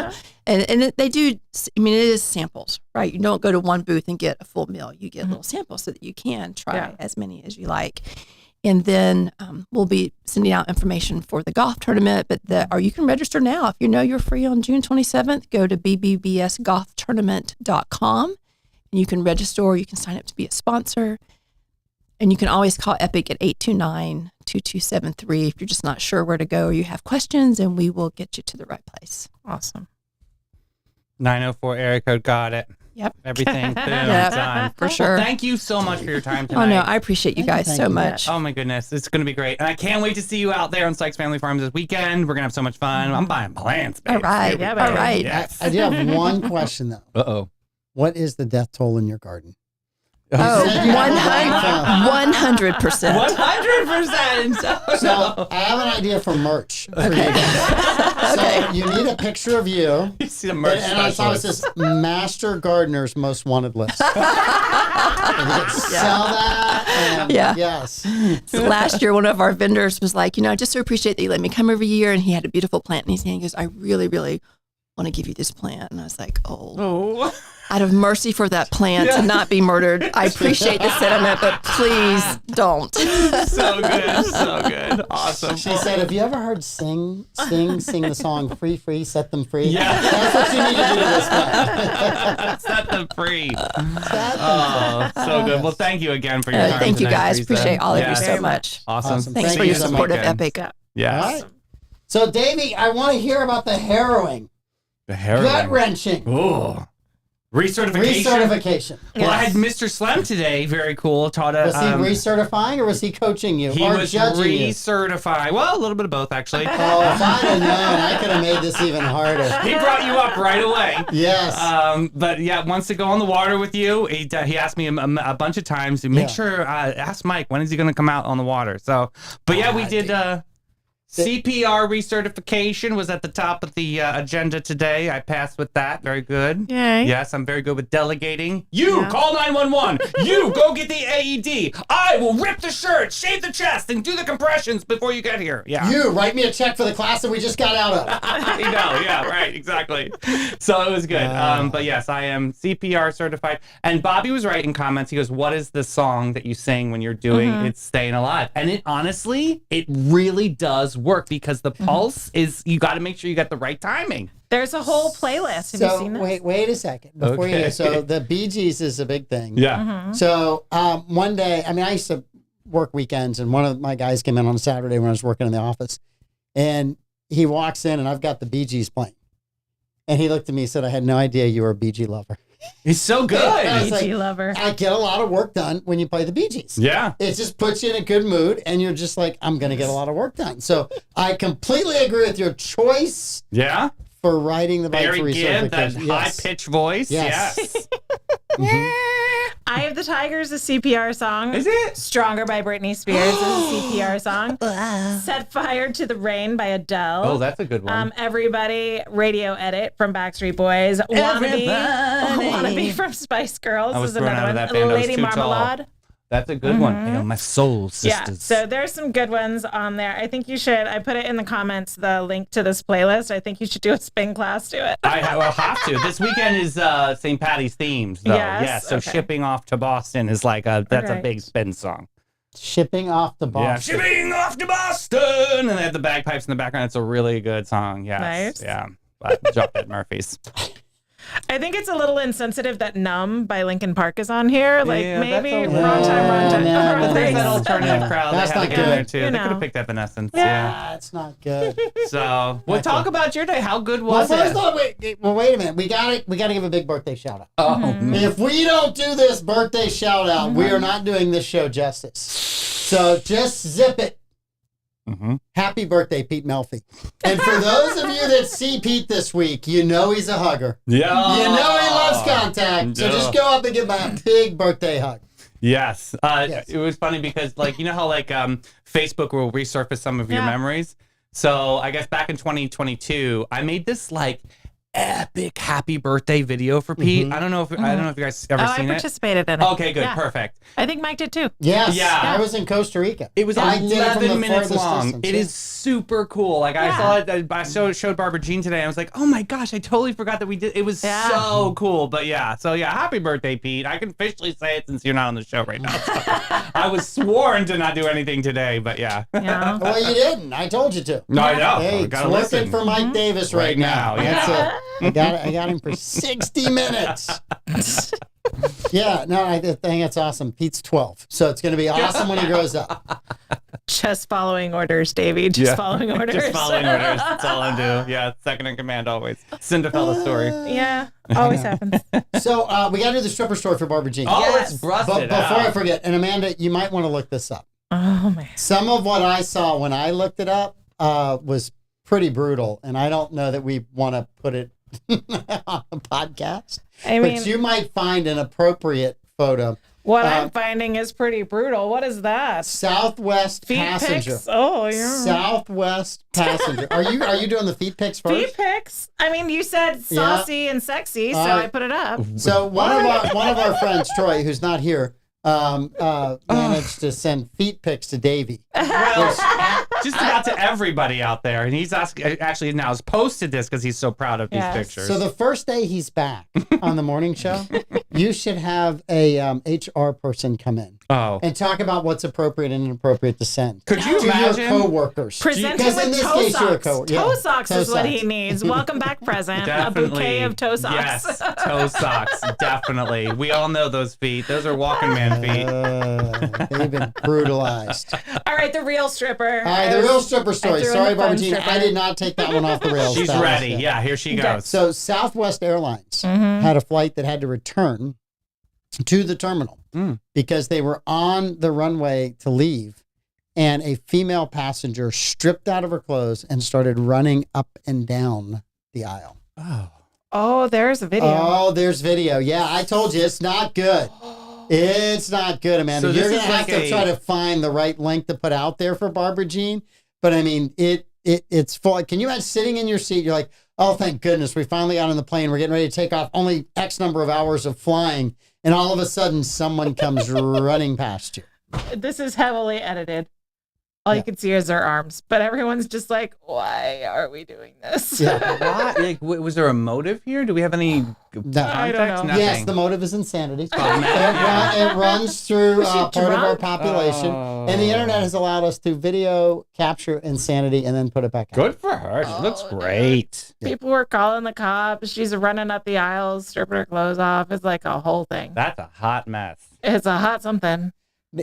And they do. I mean, it is samples, right? You don't go to one booth and get a full meal. You get little samples so that you can try as many as you like. And then we'll be sending out information for the golf tournament, or you can register now. If you know you're free on June 27th, go to bbbsgolftournament.com and you can register, or you can sign up to be a sponsor. And you can always call Epic at 829-2273 if you're just not sure where to go or you have questions, and we will get you to the right place. Awesome. 904 area code, got it. Yep. Everything, boom, Yep, done. for sure. Well, thank you so much for your time tonight. Oh, no, I appreciate you guys so much. Oh, my goodness. It's going to be great. And I can't wait to see you out there on Sykes Family Farms this weekend. We're going to have so much fun. I'm buying plants, babe. All right. Yeah, All right. Yes. I do have one question, though. Uh-oh. What is the death toll in your garden? Oh, You said you had a 100%. 100%. So I have an idea for merch for you guys. So you need a picture of you. You see the merch And I thought it specialist. says Master Gardener's Most Wanted List. And you could sell that. And Yeah. Yes. So last year, one of our vendors was like, I just so appreciate that you let me come every year. And he had a beautiful plant in his hand. He goes, I really, really want to give you this plant. And I was like, Oh. out of mercy for that plant to not be murdered, I appreciate the sentiment, but please don't. So good. So good. Awesome. She said, have you ever heard sing the song Free, Free, Set Them Free? Yeah. That's what you need to do to this plant. Set them free. Set them Oh, so good. Well, thank you again for your time Thank you tonight, guys. Teresa. Appreciate all of Yeah. you so much. Awesome. Thanks Thank for you your so support of much. Epic. Yes. All right. So, Davey, I want to hear about the harrowing, The heroin. gut-wrenching Ooh. Recertification. recertification. Well, I had Mr. Slem today. Very cool. Taught a. Was he recertifying or was he coaching you He or was judging you? recertified. Well, a little bit of both, actually. Oh, if I'd have known, I could have made this even harder. He brought you up right away. Yes. But yeah, wants to go on the water with you. He asked me a bunch of times to make sure. Ask Mike, when is he going to come out on the water? So, but yeah, we did. CPR recertification was at the top of the agenda today. I passed with that. Very good. Yay. Yes, I'm very good with delegating. You call 911. You go get the AED. I will rip the shirt, shave the chest, and do the compressions before you get here. Yeah. You write me a check for the class that we just got out of. You know, yeah, right, exactly. So it was good. But yes, I am CPR certified. And Bobby was right in comments. He goes, what is the song that you sing when you're doing It's Staying Alive? And it honestly, it really does work because the pulse is, you got to make sure you got the right timing. There's a whole playlist. Have you So seen this? wait a second before Okay. you. So the Bee Gees is a big thing. Yeah. So one day, I mean, I used to work weekends, and one of my guys came in on a Saturday when I was working in the office, and he walks in, and I've got the Bee Gees playing, and he looked at me and said, "I had no idea you were a Bee Gee lover." It's so good. I was BG lover. I get a lot of work done when you play the Bee Gees. Yeah. It just puts you in a good mood, and you're just like, I'm going to get a lot of work done. So I completely agree with your choice Yeah. for riding the bike for Barry Gibb, that recertification. high-pitched voice. Yes. Yes. Eye of the Tiger is a CPR song. Is it? Stronger by Britney Spears is a CPR song. Set Fire to the Rain by Adele. Oh, that's a good one. Everybody, Radio Edit from Backstreet Boys. Wannabe from Spice Girls I was is thrown another out of one. that band. I was Lady too tall. Marmalade. That's a good one. Hail my soul Yeah, sisters. so there's some good ones on there. I think you should. I put it in the comments, the link to this playlist. I think you should do a spin class to it. I will have to. This weekend is St. Patty's themes, though. Yes? Yeah, so Okay. Shipping Off to Boston is like that's a Okay. big spin song. Shipping off the Yeah, Boston. Shipping Off to Boston, and they have the bagpipes in the background. It's a really good song. Yes. Nice. Yeah. But Drop Dead Murphys. I think it's a little insensitive that Numb by Linkin Park is on here. Like, Yeah, maybe that's a wrong time, wrong time. Yeah, wrong no, There's thing. that alternative Yeah. crowd. That's They had not to get in there good. too. You They could know. have picked Evanescence. Yeah. That's not good. So, well, talk about your day. How good Well, was first it? off, wait a minute. We got to give a big birthday shout out. Oh, If we don't do this birthday shout out, we are not doing this show justice. So just zip it. Happy birthday, Pete Melfi. And for those of you that see Pete this week, you know he's a hugger. Yeah. You know he loves contact. So just go up and give him a big birthday hug. Yes. It was funny because, like, you know how, like, Facebook will resurface some of your memories? So I guess back in 2022, I made this, like, epic happy birthday video for Pete. I don't know if you guys ever seen I participated in it. Okay, good, perfect. I think Mike did too. Yes, Yeah. I was in Costa Rica. It was I did it from 11 the minutes farthest long. distance, It is super cool. Like I saw it, I showed Barbara Jean today. I was like, oh my gosh, I totally forgot that we did. It was so cool. But happy birthday, Pete. I can officially say it since you're not on the show right now. So I was sworn to not do anything today, but yeah. Well, you didn't. I told you to. No, I know. Hey, Gotta it's listen. working for Mike Davis right now. Yeah. That's it. I got him for 60 minutes. I think that's awesome. Pete's 12, so it's going to be awesome when he grows up. Just following orders, Davey. Just following orders. Just following orders. That's all I do. Yeah, second in command always. Cinderella story. Yeah, always happens. So we got to do the stripper story for Barbara Jean. Oh, it's busted But before out. I forget, and Amanda, you might want to look this up. Oh, man. Some of what I saw when I looked it up was pretty brutal, and I don't know that we want to put it on the podcast. But you might find an appropriate photo. What I'm finding is pretty brutal. What is that? Southwest Feet passenger. pics? Oh, yeah. Southwest passenger. Are you doing the feet pics first? Feet pics? I mean, you said saucy and sexy, so I put it up. So one of our friends, Troy, who's not here, managed to send feet pics to Davey. Well, just about to everybody out there. And he's actually now has posted this because he's so proud of these pictures. So the first day he's back on the morning show, you should have a HR person come in and talk about what's appropriate and inappropriate to send. Could you to imagine? your coworkers? Present him with toe socks. Toe socks is what he needs. Welcome back present. Definitely. A bouquet of toe socks. Yes, toe socks. Definitely. We all know those feet. Those are walking man feet. They've been brutalized. All right, the real stripper. All right, the real stripper story. threw in Sorry, the Barbara fun Jean. stripper. I did not take that one off the rails. She's That was ready. it. Yeah, here she goes. So Southwest Airlines had a flight that had to return to the terminal because they were on the runway to leave, and a female passenger stripped out of her clothes and started running up and down the aisle. Oh, there's a video. Oh, there's video. Yeah, I told you it's not good. It's not good, Amanda. So You're this going to is have like to try to find the right link to put out there for Barbara Jean. But I mean, it's full. Can you imagine sitting in your seat? You're like, oh, thank goodness. We finally got on the plane. We're getting ready to take off. Only X number of hours of flying. And all of a sudden, someone comes running past you. This is heavily edited. All you can see is their arms, but everyone's just like, why are we doing this? Yeah. Like, was there a motive here? Do we have any context? I don't know. Nothing. Yes, the motive is insanity. Yeah. It runs through part of our drunk? population. And the internet has allowed us to video capture insanity and then put it back out. Good for her. She looks great. People were calling the cops. She's running up the aisles, stripping her clothes off. It's like a whole thing. That's a hot mess. It's a hot something.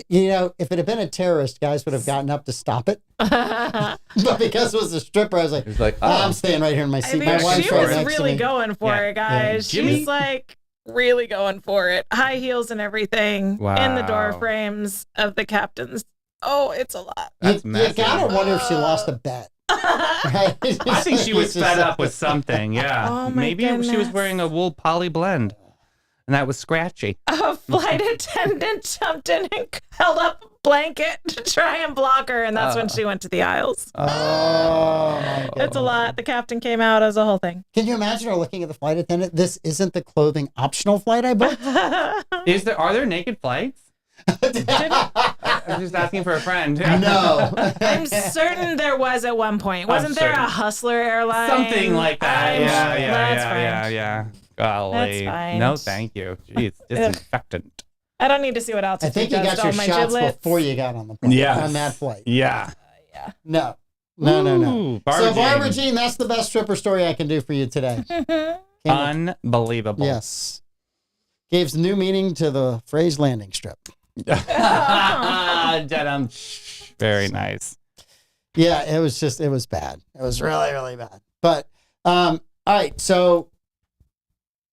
You know, if it had been a terrorist, guys would have gotten up to stop it. But because it was a stripper, I was like, It was like, I'm staying right here in my I seat. mean, My wife's she right was next to really me. going for it, guys. Jimmy? She's like really going for it. High heels and everything in the door Wow. frames of the captains. Oh, it's a lot. That's You messy. gotta wonder if she lost a bet. Right? I think she was fed up with something. Yeah. Oh, my Maybe she was goodness. wearing a wool poly blend, and that was scratchy. A flight attendant jumped in and held up a blanket to try and block her, and that's when she went to the aisles. Oh, my goodness. It's a lot. The captain came out as a whole thing. Can you imagine her looking at the flight attendant? This isn't the clothing optional flight I booked. Are there naked flights? I'm just asking for a friend. No. I'm certain there was at one point. Wasn't there certain. a Hustler airline? Something like that. That's fine. Yeah. Golly. That's fine. No, thank you. Jeez, disinfectant. I don't need to see what else I think you does got to your all my shots giblets. before you got on the plane. Yes. On that flight. Yeah. No. Ooh, So Barbara Jean, that's the best stripper story I can do for you today. Unbelievable. Yes. Gives new meaning to the phrase landing strip. Da-dum. Very nice. Yeah, it was bad. It was really, really bad. But, all right. So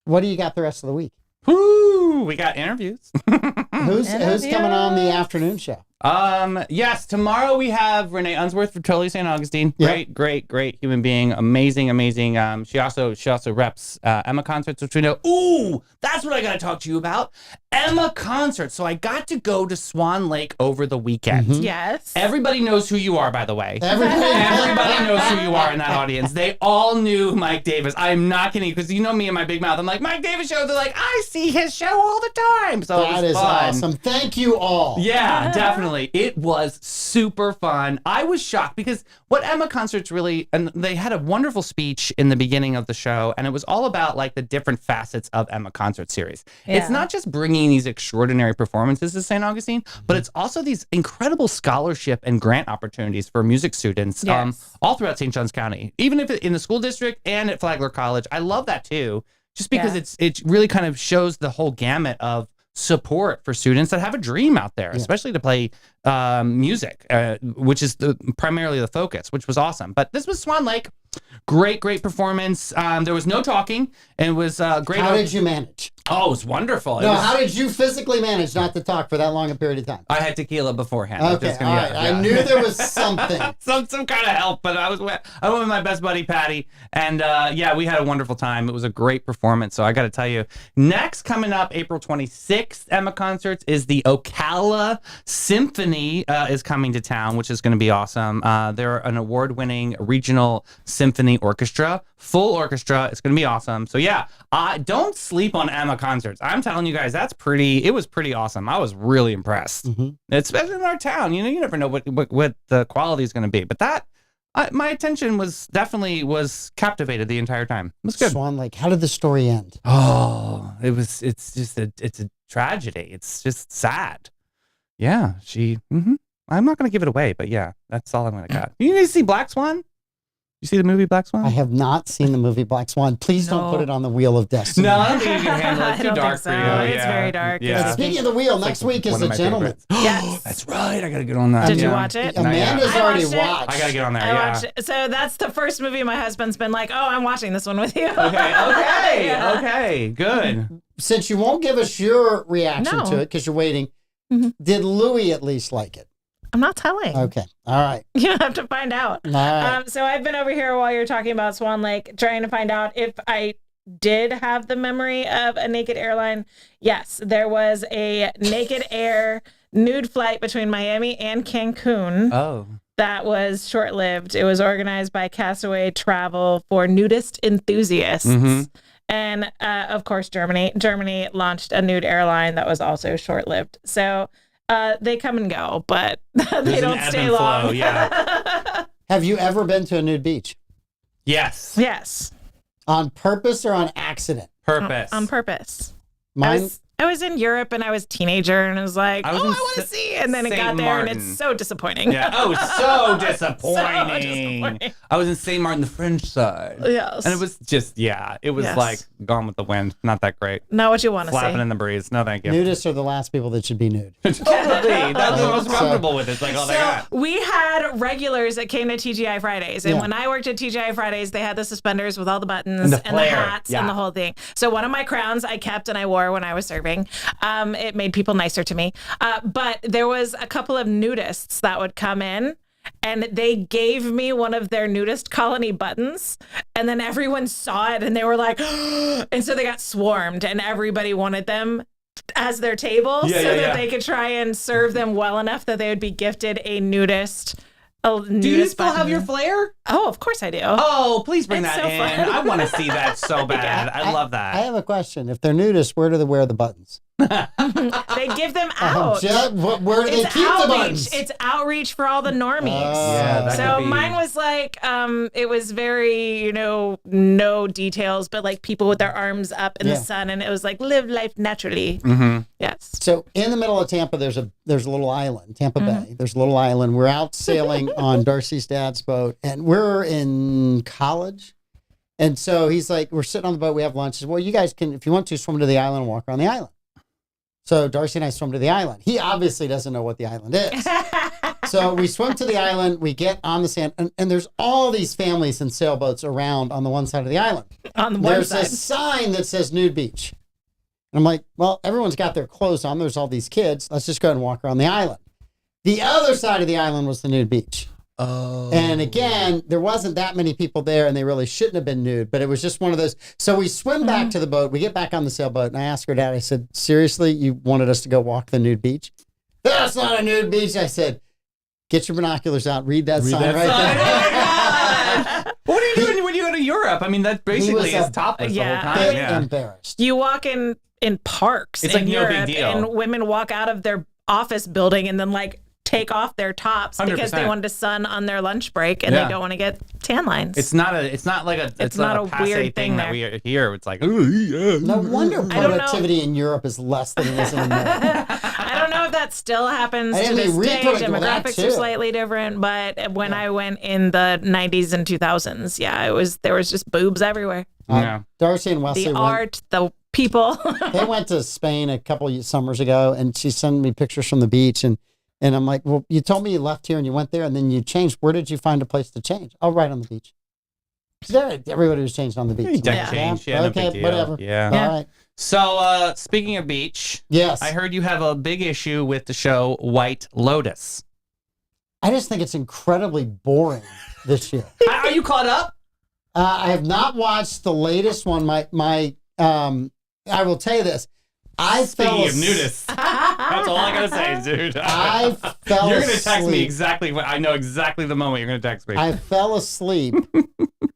what do you got the rest of the week? Woo! We got interviews. Who's coming on the afternoon show? Yes, tomorrow we have Renee Unsworth from Totally St. Augustine. Yep. Great human being. Amazing. She also reps Emma concerts, which we know. Ooh, that's what I got to talk to you about. Emma concerts. So I got to go to Swan Lake over the weekend. Yes. Everybody knows who you are, by the way. Everybody knows who you are in that audience. They all knew Mike Davis. I'm not kidding, because you know me and my big mouth. I'm like, Mike Davis show. They're like, I see his show all the time. So That is fun. awesome. Thank you all. Yeah, definitely. It was super fun. I was shocked because what Emma concerts really, and they had a wonderful speech in the beginning of the show, and it was all about like the different facets of Emma concert series. It's not just bringing these extraordinary performances to St. Augustine, but it's also these incredible scholarship and grant opportunities for music students all throughout St. Johns County, even if in the school district and at Flagler College. I love that too, just because it really kind of shows the whole gamut of support for students that have a dream out there, especially to play music, which is primarily the focus, which was awesome. But this was Swan Lake. Great performance. There was no talking, and it was great. How did you manage? Oh, it was wonderful. How did you physically manage not to talk for that long a period of time? I had tequila beforehand. Okay, all right. I knew there was something. some kind of help, but I went with my best buddy Patty, and we had a wonderful time. It was a great performance. So I got to tell you, next coming up April 26th, Emma concerts is the Ocala Symphony is coming to town, which is going to be awesome. They're an award-winning regional symphony orchestra, full orchestra. It's going to be awesome. So don't sleep on Emma concerts. I'm telling you guys, it was pretty awesome. I was really impressed, especially in our town. You never know what the quality is going to be, but my attention was captivated the entire time. It was good. Swan Lake, how did the story end? Oh, it's a tragedy. It's just sad. Yeah, I'm not going to give it away, but that's all I'm going to got. You need to see Black Swan? You see the movie Black Swan? I have not seen the movie Black Swan. Please don't put it on the Wheel of Destiny. No, I don't think you can handle it. It's too dark for you. It's very dark. Yeah. And speaking of the wheel, next week is The Gentleman. Yes. That's right. I got to get on that. Did you watch it? Amanda's already watched. I got to get on there. I watched it. So that's the first movie my husband's been like, oh, I'm watching this one with you. Okay, good. Since you won't give us your reaction to it because you're waiting, did Louis at least like it? I'm not telling. Okay. All right. You have to find out. All right. So I've been over here while you're talking about Swan Lake, trying to find out if I did have the memory of a naked airline. Yes, there was a Naked Air nude flight between Miami and Cancun. Oh. That was short-lived. It was organized by Castaway Travel for nudist enthusiasts. And of course, Germany. Germany launched a nude airline that was also short-lived. So they come and go, but they don't stay long. Have you ever been to a nude beach? Yes. Yes. On purpose or on accident? Purpose. On purpose. Mine. I was in Europe and I was a teenager and I was like, I want to see. And then it got there and it's so disappointing. Yeah. Oh, so disappointing. I was in St. Martin, the French side. Yes. And it was just, it was like Gone with the Wind. Not that great. Not what you want to see. Flapping in the breeze. No, thank you. Nudists are the last people that should be nude. Totally. That's the most comfortable with it. It's like all they got. We had regulars that came to TGI Fridays. And when I worked at TGI Fridays, they had the suspenders with all the buttons and the hats and the whole thing. So one of my crowns I kept and I wore when I was serving. It made people nicer to me. But there was a couple of nudists that would come in and they gave me one of their nudist colony buttons. And then everyone saw it and they were like, and so they got swarmed and everybody wanted them as their table that they could try and serve them well enough that they would be gifted a nudist. Do you still have your flare? Oh, of course I do. Oh, please bring that in. Fun. I want to see that so bad. I love that. I have a question. If they're nudists, where do they wear the buttons? They give them out. Where do they keep the buttons? It's outreach for all the normies. So mine was like, it was very, no details, but like people with their arms up in the sun, and it was like live life naturally. Yes. So in the middle of Tampa, there's a little island, Tampa Bay. There's a little island. We're out sailing on Darcy's dad's boat, and we're in college. And so he's like, we're sitting on the boat, we have lunch. He says, well, you guys can, if you want to, swim to the island and walk around the island. So Darcy and I swim to the island. He obviously doesn't know what the island is. So we swim to the island, we get on the sand, and there's all these families and sailboats around on the one side of the island. On the one side. There's a sign that says nude beach. And I'm like, well, everyone's got their clothes on. There's all these kids. Let's just go ahead and walk around the island. The other side of the island was the nude beach. Oh. And again, there wasn't that many people there, and they really shouldn't have been nude, but it was just one of those. So we swim back to the boat. We get back on the sailboat, and I asked her dad, I said, seriously, you wanted us to go walk the nude beach? That's not a nude beach. I said, get your binoculars out. Read that sign right there. What are you doing when you go to Europe? I mean, that basically is topless the whole time. Yeah. Embarrassed. You walk in parks It's in like no Europe, big deal. and women walk out of their office building and then like take off their tops because they 100%. wanted to sun on their lunch break and Yeah. they don't want to get tan lines. It's not like a it's not a weird weird thing that there. we hear. It's like, ooh, yeah. No wonder don't know. productivity in Europe is less than it is in America. I don't know if that still happens I to mean, this day. reproductive, well, that Demographics too. are slightly different, but when I went in the 90s and 2000s, there was just boobs everywhere. Yeah. Darcy and Wesley The art, the people. they went to Spain a couple of summers ago, and she sent me pictures from the beach, and I'm like, well, you told me you left here and you went there, and then you changed. Where did you find a place to change? Oh, right on the beach. Everybody was changed on the beach. Deck change. Yeah, no okay, big deal. whatever. Yeah. All right. So, speaking of beach, Yes. I heard you have a big issue with the show White Lotus. I just think it's incredibly boring this year. Are you caught up? I have not watched the latest one. I will tell you this. Speaking of nudists, that's all I gotta say, dude. I fell You're gonna text me asleep. exactly what I know exactly the moment you're gonna text me. I fell asleep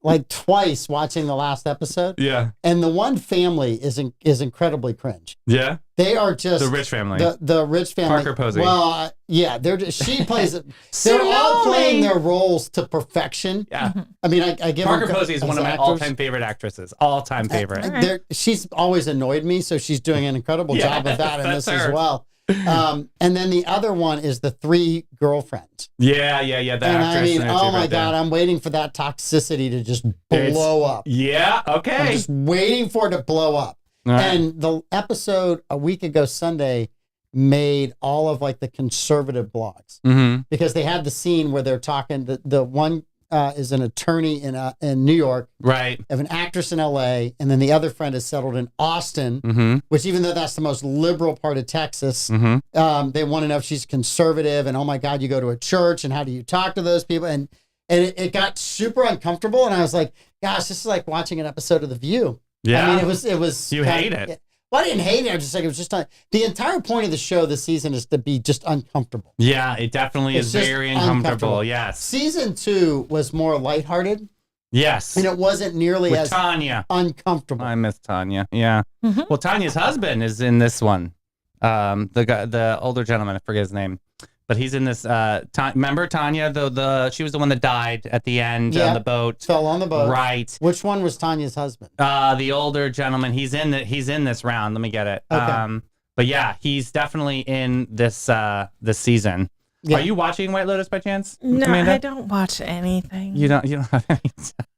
like twice watching the last episode, yeah. and the one family is incredibly cringe. Yeah. They are just The rich family. The rich family. Parker Posey. Well, yeah, she plays it. They're all playing their roles to perfection. Yeah. I mean, I give Parker them, Posey is one of my actors. all-time favorite actresses. All-time favorite. She's always annoyed me, so she's doing an incredible job of that in that's this as her. well. And then the other one is the three girlfriends. Yeah. The And actress. I mean, and her oh two my right there. God, I'm waiting for that toxicity to just blow up. Yeah. I'm Okay. just waiting for it to blow up. All right. And the episode a week ago Sunday made all of like the conservative blogs Mm-hmm. because they had the scene where they're talking. The one is an attorney in New York, Right. of an actress in L.A., and then the other friend is settled in Austin, Mm-hmm. which even though that's the most liberal part of Texas, Mm-hmm. they want to know if she's conservative. And oh my God, you go to a church, and how do you talk to those people? And it got super uncomfortable, and I was like, gosh, this is like watching an episode of The View. Yeah. I mean, it was. You hate it. Yeah. Well, I didn't hate it. I was just like, it was just the entire point of the show this season is to be just uncomfortable. Yeah, it definitely It's is just very uncomfortable. uncomfortable. Yes. Season 2 was more lighthearted, Yes. and it wasn't nearly With as Tanya. uncomfortable. I miss Tanya. Yeah. Well, Tanya's husband is in this one. The older gentleman, I forget his name, but he's in this. Remember Tanya? She was the one that died at the end Yeah. on the boat. Fell on the boat. Right. Which one was Tanya's husband? The older gentleman. He's in this round. Let me get it. Okay. But yeah, he's definitely in this season. Yeah. Are you watching White Lotus by chance? No, Amanda? I don't watch anything. You don't have any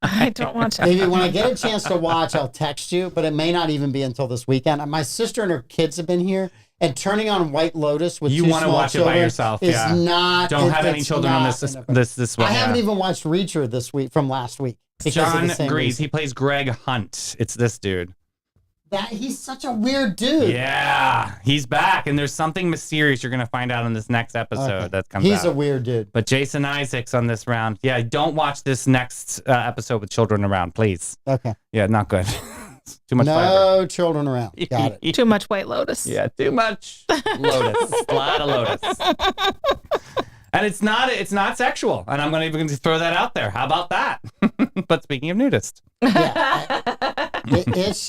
I don't watch Maybe anything. when I get a chance to watch, I'll text you, but it may not even be until this weekend. My sister and her kids have been here, and turning on White Lotus with You two want to small watch it by children yourself, is yeah. not. Don't have any it's children on not this enough. this one. I haven't yeah. even watched Reacher this week from last week. because of John the same Grease. reason. He plays Greg Hunt. It's this dude. He's such a weird dude. Yeah, he's back, and there's something mysterious you're gonna find out in this next episode Okay. that comes out. He's a weird dude. But Jason Isaacs on this round. Yeah, don't watch this next episode with children around, please. Okay. Yeah, not good. Too much fiber. No children around. Got it. Too much White Lotus. Yeah, too much lotus. A lot of lotus. And it's not sexual. And I'm going to throw that out there. How about that? But speaking of nudist. Yeah. It's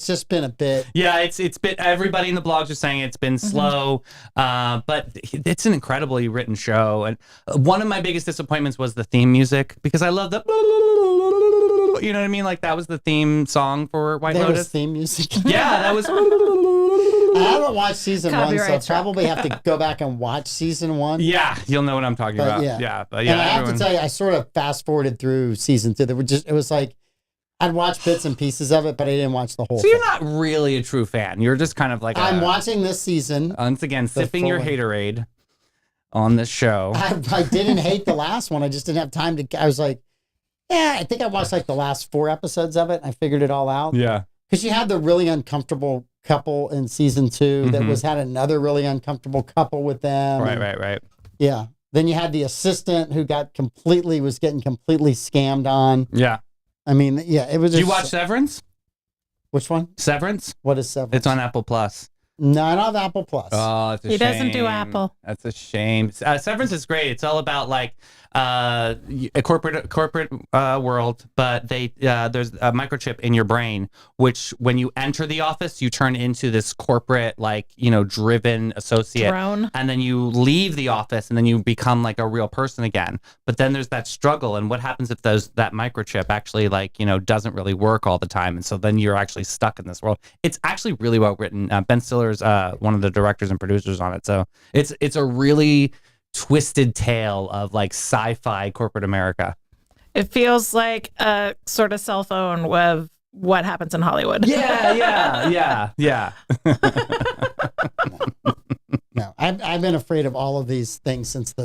just been a bit. Yeah, it's been, everybody in the blogs are saying it's been slow, but it's an incredibly written show. And one of my biggest disappointments was the theme music, because I love the, you know what I mean? Like that was the theme song for White There Lotus. was theme music. Yeah, that was. I haven't watched season one, so Copyright I strike. probably have to go back and watch season one. Yeah, you'll know what I'm talking But about. yeah. But yeah, And I have everyone- to tell you, I sort of fast forwarded through season two. It was like I'd watch bits and pieces of it, but I didn't watch the whole So thing. you're not really a true fan. You're just kind of like I'm watching this season. once again sipping your full- haterade on this show. I didn't hate the last one. I just didn't have time to. I was like, yeah, I think I watched like the last 4 episodes of it. And I figured it all out. Yeah. Because you had the really uncomfortable couple in season 2 that had another really uncomfortable couple with them. Right. Yeah. Then you had the assistant who was getting completely scammed on. Yeah. I mean, yeah, it was Did just. you watch Severance? Which one? Severance? What is Severance? It's on Apple Plus. No, I don't have Apple Plus. Oh, it's a shame. He doesn't do Apple. That's a shame. Severance is great. It's all about like a corporate world, but there's a microchip in your brain, which when you enter the office, you turn into this corporate, like, driven associate. Drone. And then you leave the office and then you become like a real person again. But then there's that struggle. And what happens if that microchip actually doesn't really work all the time? And so then you're actually stuck in this world. It's actually really well written. Ben Stiller's one of the directors and producers on it. So it's a really twisted tale of like sci-fi corporate America. It feels like a sort of cell phone with what happens in Hollywood. Yeah. No, I've been afraid of all of these things since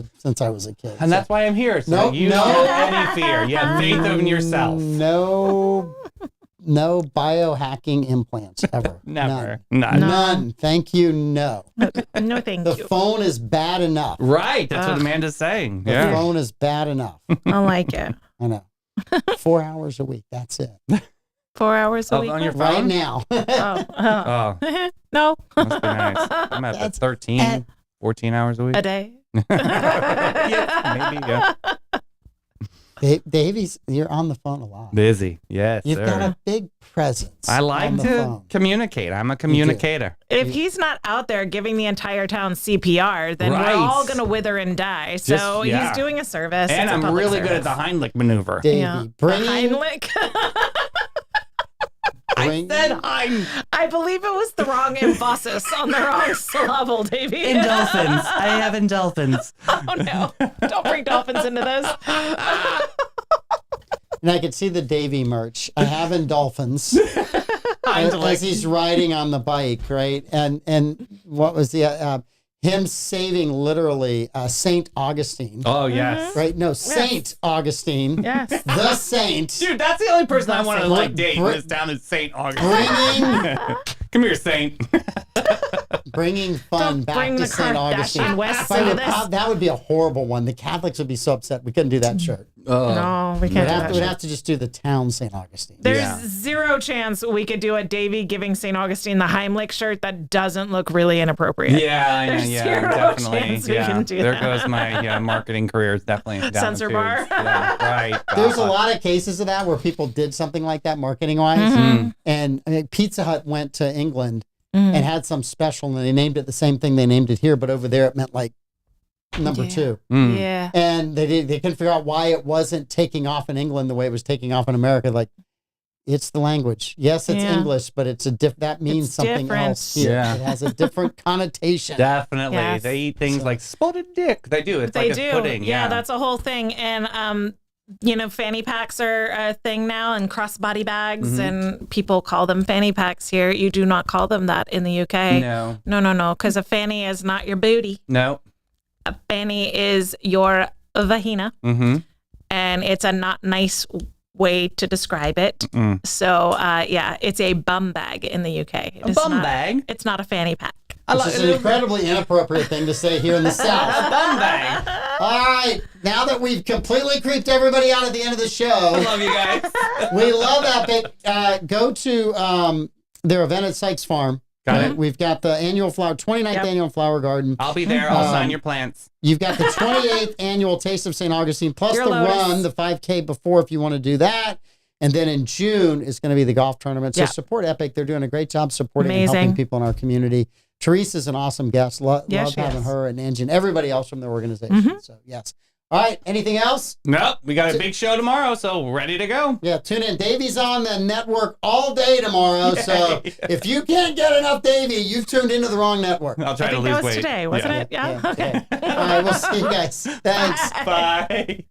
I was a kid. And that's why I'm here. So you don't have any fear. You have faith in yourself. No biohacking implants ever. Never. None. Thank you. No. No, thank The you. phone is bad enough. Right. That's what Amanda's saying. The phone is bad enough. I like it. I know. 4 hours a week. That's it. 4 hours a week. On your Right phone? now. Oh, No. must be nice. I'm at That's 13, 14 hours a week. A day. Yeah, maybe, yeah. Davies, you're on the phone a lot. Busy. Yes, You've sir. got a big presence. I like on the to phone. communicate. I'm a communicator. If he's not out there giving the entire town CPR, then Right. we're all going to wither and die. So yeah. he's doing a service. And It's a I'm public really good at service. the Heimlich maneuver. Davey, Yeah. bringing, Heimlich. bring, I believe it was the wrong emphasis on the wrong syllable, Davey. Endorphins. I have endorphins. Oh, no. Don't bring dolphins into this. and I could see the Davey merch. I have dolphins as he's riding on the bike, right? And what was the him saving literally Saint Augustine, Oh, yes. right? No, Saint Augustine, Yes. the saint, Dude, that's the only person I want to like date in Br- this town is St. Augustine. bringing Come here, Saint. bringing fun Don't back bring to the Saint Augustine. Kardashian West If I into would- this. that would be a horrible one. The Catholics would be so upset. We couldn't do that shirt. No, we We'd can't do have, that. to, we'd have to just do the town Saint Augustine. There's Yeah. zero chance we could do a Davey giving St. Augustine the Heimlich shirt that doesn't look really inappropriate. Yeah, There's yeah, zero definitely. chance we Yeah, can do there that. goes my marketing career. It's definitely down Censor the bar. tubes. Yeah, right. There's a lot of cases of that where people did something like that marketing wise. Mm-hmm. And I mean, Pizza Hut went to England and had some special and they named it the same thing they named it here, but over there it meant like number Yeah. 2. Mm. Yeah. And they couldn't figure out why it wasn't taking off in England the way it was taking off in America. Like, it's the language. Yes, it's Yeah. English, but it's that means It's something different. else here. Yeah. It has a different connotation. Definitely. Yes. They eat things So- like spotted dick. They do. It's They like do. a pudding. Yeah, that's a whole thing. And, fanny packs are a thing now and crossbody bags, and people call them fanny packs here. You do not call them that in the UK. No. No, because a fanny is not your booty. No. A fanny is your vagina, Mm-hmm. and it's a not nice way to describe it. Mm. So, it's a bum bag in the UK. A bum bag? It's not a fanny pack. Which is an incredibly inappropriate thing to say here in the South. A bum bag. All right, now that we've completely creeped everybody out at the end of the show, Love you guys. we love Epic. Go to their event at Sykes Farm. Got it. We've got the 29th Yep. annual flower garden. I'll be there. I'll sign your plants. You've got the 28th annual Taste of St. Augustine, plus Your the Lotus. run, the 5K before if you want to do that. And then in June is going to be the golf tournament. So Yeah. support Epic. They're doing a great job supporting and Amazing. helping people in our community. Teresa's an awesome guest. Yeah, Love she having is. her and Angie and everybody else from their organization. So, yes. All right. Anything else? Nope. We got a big show tomorrow, so ready to go. Yeah, tune in. Davey's on the network all day tomorrow. So if you can't get enough Davey, you've tuned into the wrong network. I'll I try to think lose that was weight. today, wasn't it? Yeah. Yeah, Okay. okay. All right. We'll see you guys. Thanks. Bye.